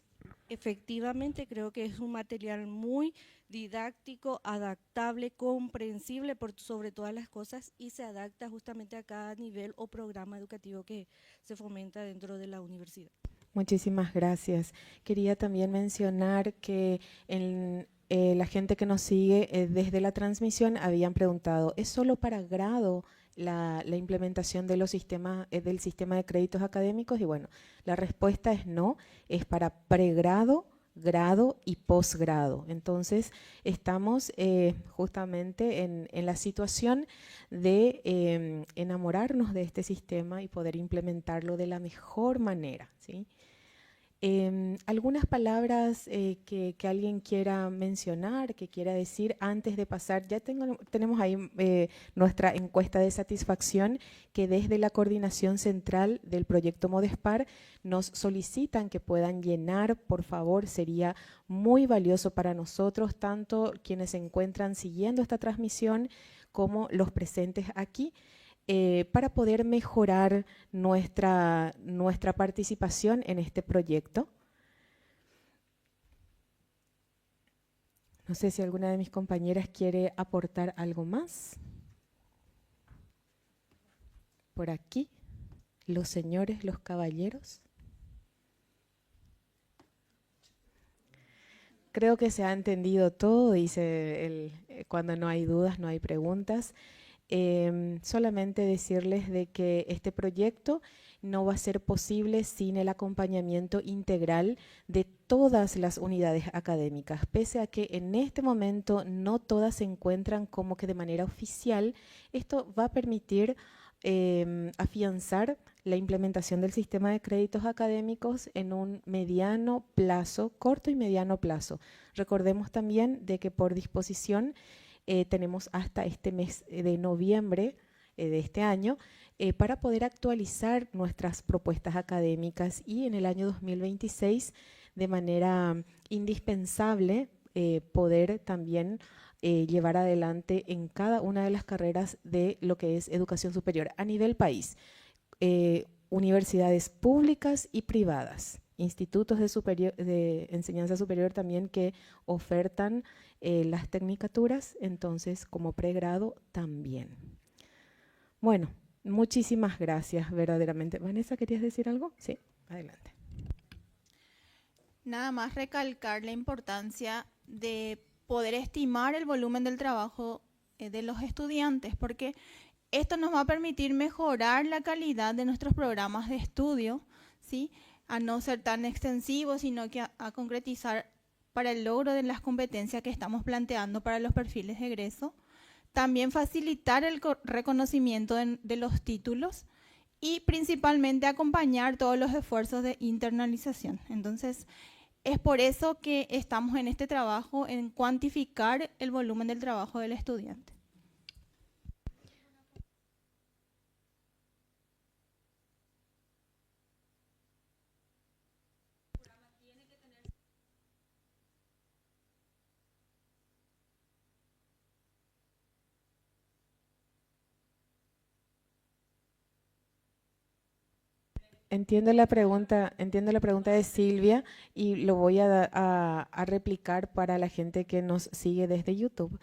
Efectivamente, creo que es un material muy didáctico, adaptable, comprensible sobre todas las cosas, y se adapta justamente a cada nivel o programa educativo que se fomenta dentro de la universidad. Muchísimas gracias. Quería también mencionar que la gente que nos sigue desde la transmisión habían preguntado, ¿es solo para grado la implementación de los sistemas, del sistema de créditos académicos? Y bueno, la respuesta es no, es para pregrado, grado y posgrado. Entonces, estamos justamente en la situación de enamorarnos de este sistema y poder implementarlo de la mejor manera, ¿sí? ¿Algunas palabras que alguien quiera mencionar, que quiera decir antes de pasar? Ya tenemos ahí nuestra encuesta de satisfacción, que desde la coordinación central del proyecto Modespar nos solicitan que puedan llenar, por favor. Sería muy valioso para nosotros, tanto quienes se encuentran siguiendo esta transmisión como los presentes aquí, para poder mejorar nuestra participación en este proyecto. No sé si alguna de mis compañeras quiere aportar algo más. Por aquí, los señores, los caballeros. Creo que se ha entendido todo, dice cuando no hay dudas, no hay preguntas. Solamente decirles de que este proyecto no va a ser posible sin el acompañamiento integral de todas las unidades académicas, pese a que en este momento no todas se encuentran como que de manera oficial. Esto va a permitir afianzar la implementación del sistema de créditos académicos en un mediano plazo, corto y mediano plazo. Recordemos también de que por disposición tenemos hasta este mes de noviembre de este año para poder actualizar nuestras propuestas académicas, y en el año 2026 de manera indispensable poder también llevar adelante en cada una de las carreras de lo que es educación superior a nivel país, universidades públicas y privadas, institutos de enseñanza superior también que ofertan las tecnicaturas, entonces como pregrado también. Bueno, muchísimas gracias verdaderamente. Vanessa, ¿querías decir algo? Sí, adelante. Nada más recalcar la importancia de poder estimar el volumen del trabajo de los estudiantes, porque esto nos va a permitir mejorar la calidad de nuestros programas de estudio, ¿sí? A no ser tan extensivos, sino que a concretizar para el logro de las competencias que estamos planteando para los perfiles de egreso. También facilitar el reconocimiento de los títulos y principalmente acompañar todos los esfuerzos de internalización. Entonces, es por eso que estamos en este trabajo, en cuantificar el volumen del trabajo del estudiante. Entiendo la pregunta de Silvia y lo voy a replicar para la gente que nos sigue desde YouTube.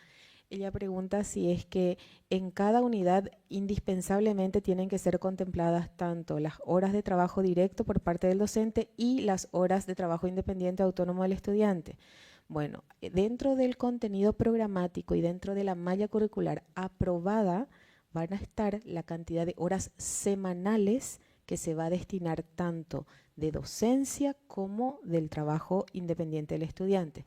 Ella pregunta si es que en cada unidad indispensablemente tienen que ser contempladas tanto las horas de trabajo directo por parte del docente y las horas de trabajo independiente autónomo del estudiante. Bueno, dentro del contenido programático y dentro de la malla curricular aprobada van a estar la cantidad de horas semanales que se va a destinar tanto de docencia como del trabajo independiente del estudiante.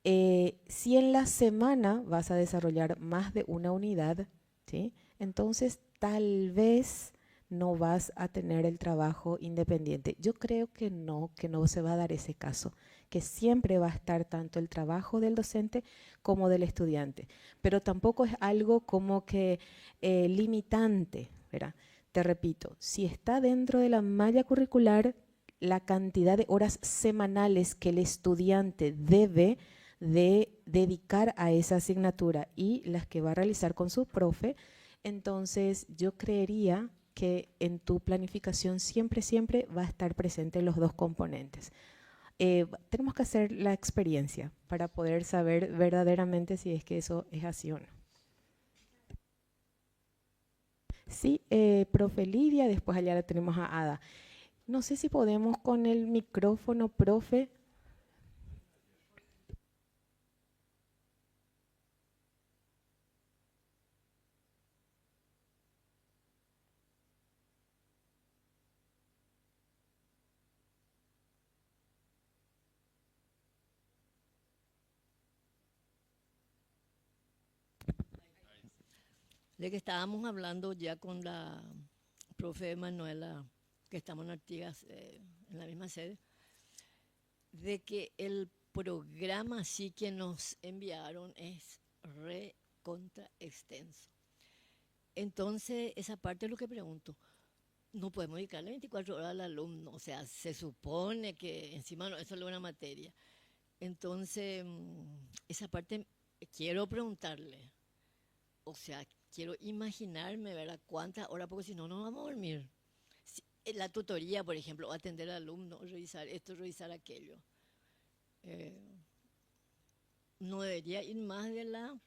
Si en la semana vas a desarrollar más de una unidad, ¿sí? Entonces tal vez no vas a tener el trabajo independiente. Yo creo que no se va a dar ese caso, que siempre va a estar tanto el trabajo del docente como del estudiante, pero tampoco es algo como que limitante, ¿verdad? Te repito, si está dentro de la malla curricular, la cantidad de horas semanales que el estudiante debe de dedicar a esa asignatura y las que va a realizar con su profe, entonces yo creería que en tu planificación siempre va a estar presente los dos componentes. Tenemos que hacer la experiencia para poder saber verdaderamente si es que eso es así o no. Sí, profe Lidia, después allá la tenemos a Ada. No sé si podemos con el micrófono, profe. De que estábamos hablando ya con la profe Manuela, que estamos en Artigas, en la misma sede, de que el programa sí que nos enviaron es recontra extenso. Entonces, esa parte es lo que pregunto. No podemos dedicarle 24 horas al alumno, o sea, se supone que encima no, eso es una materia. Entonces, esa parte quiero preguntarle, o sea, quiero imaginarme, ¿verdad? ¿Cuántas horas? Porque si no, no vamos a dormir. La tutoría, por ejemplo, atender al alumno, revisar esto, revisar aquello. No debería ir más de la...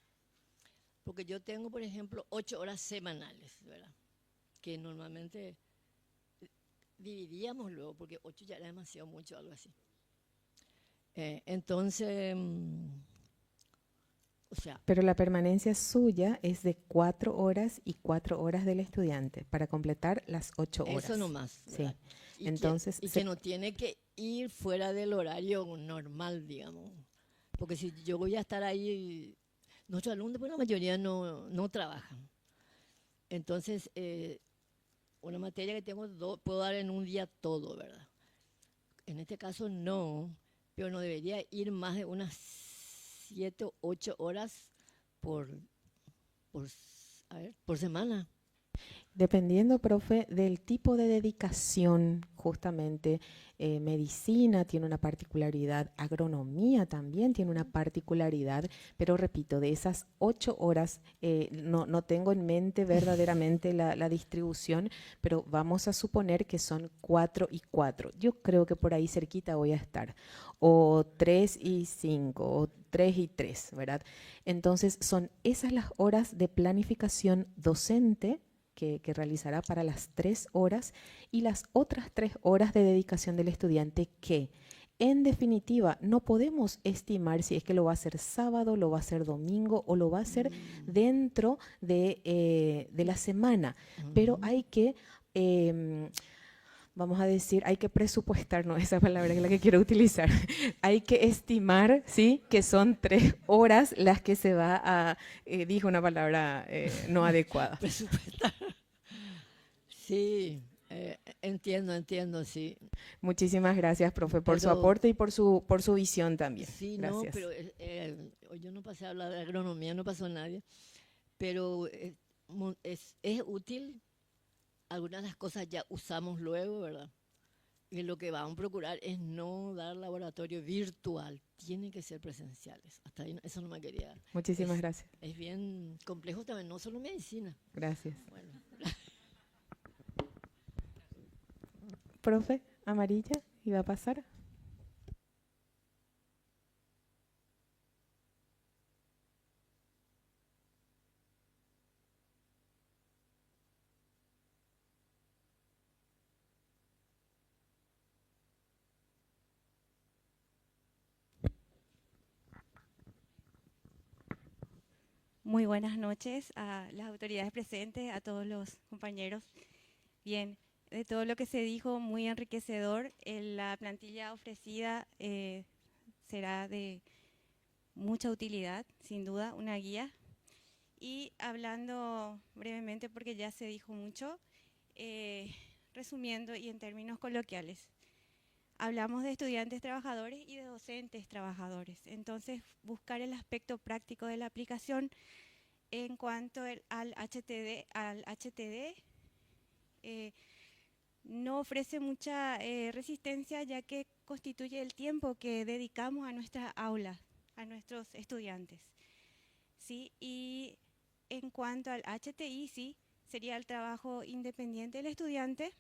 Porque yo tengo, por ejemplo, 8 horas semanales, ¿verdad? Que normalmente dividíamos luego, porque 8 ya era demasiado mucho, algo así. Entonces... O sea, pero la permanencia suya es de 4 horas y 4 horas del estudiante para completar las 8 horas. Eso nomás. Sí. Y entonces, que no tiene que ir fuera del horario normal, digamos. Porque si yo voy a estar ahí, nuestros alumnos, pues la mayoría no trabajan. Entonces, una materia que tengo, puedo dar en un día todo, ¿verdad? En este caso no, pero no debería ir más de unas 7 o 8 horas por semana. Dependiendo, profe, del tipo de dedicación, justamente, medicina tiene una particularidad, agronomía también tiene una particularidad, pero repito, de esas 8 horas, no tengo en mente verdaderamente la distribución, pero vamos a suponer que son 4 y 4. Yo creo que por ahí cerquita voy a estar, o 3 y 5, o 3 y 3, ¿verdad? Entonces, son esas las horas de planificación docente que realizará para las 3 horas y las otras 3 horas de dedicación del estudiante que, en definitiva, no podemos estimar si es que lo va a hacer sábado, lo va a hacer domingo o lo va a hacer dentro de la semana. Pero hay que... vamos a decir, hay que presupuestar, no, esa palabra es la que quiero utilizar. Hay que estimar, ¿sí?, que son 3 horas las que se va a... dijo una palabra no adecuada. Presupuestar. Sí, entiendo, sí. Muchísimas gracias, profe, por su aporte y por su visión también. Sí, gracias. No, pero yo no pasé a hablar de agronomía, no pasó nadie, pero es útil. Algunas de las cosas ya usamos luego, ¿verdad? Y lo que vamos a procurar es no dar laboratorio virtual, tienen que ser presenciales. Hasta ahí eso no me quería. Muchísimas gracias. Es bien complejo también, no solo medicina. Gracias. Bueno. profe, amarilla, iba a pasar. Muy buenas noches a las autoridades presentes, a todos los compañeros. Bien, de todo lo que se dijo, muy enriquecedor. La plantilla ofrecida será de mucha utilidad, sin duda, una guía. Y hablando brevemente, porque ya se dijo mucho, resumiendo y en términos coloquiales, hablamos de estudiantes trabajadores y de docentes trabajadores. Entonces, buscar el aspecto práctico de la aplicación en cuanto al HTD no ofrece mucha resistencia, ya que constituye el tiempo que dedicamos a nuestras aulas, a nuestros estudiantes. ¿Sí? Y en cuanto al HTI, sí, sería el trabajo independiente del estudiante.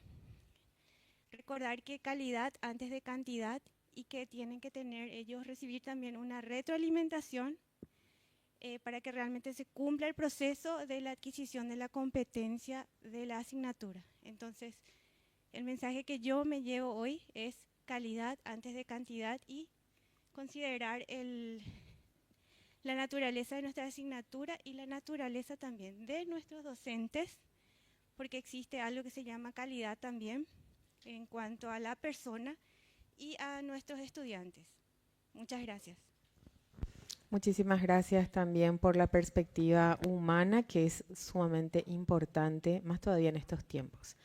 Recordar que calidad antes de cantidad y que tienen que tener ellos recibir también una retroalimentación para que realmente se cumpla el proceso de la adquisición de la competencia de la asignatura. Entonces, el mensaje que yo me llevo hoy es calidad antes de cantidad y considerar la naturaleza de nuestra asignatura y la naturaleza también de nuestros docentes, porque existe algo que se llama calidad también en cuanto a la persona y a nuestros estudiantes. Muchas gracias. Muchísimas gracias también por la perspectiva humana, que es sumamente importante, más todavía en estos tiempos.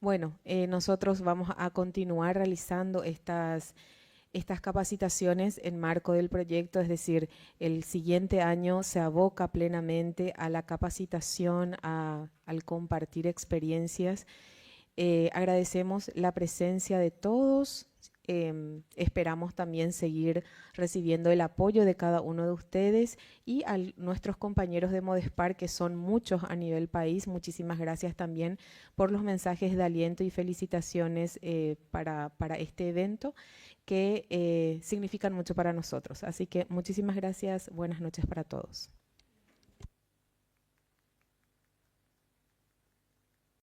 Bueno, nosotros vamos a continuar realizando estas capacitaciones en marco del proyecto, es decir, el siguiente año se aboca plenamente a la capacitación, al compartir experiencias. Agradecemos la presencia de todos. Esperamos también seguir recibiendo el apoyo de cada uno de ustedes y a nuestros compañeros de Modespar, que son muchos a nivel país. Muchísimas gracias también por los mensajes de aliento y felicitaciones para este evento, que significan mucho para nosotros. Así que muchísimas gracias, buenas noches para todos.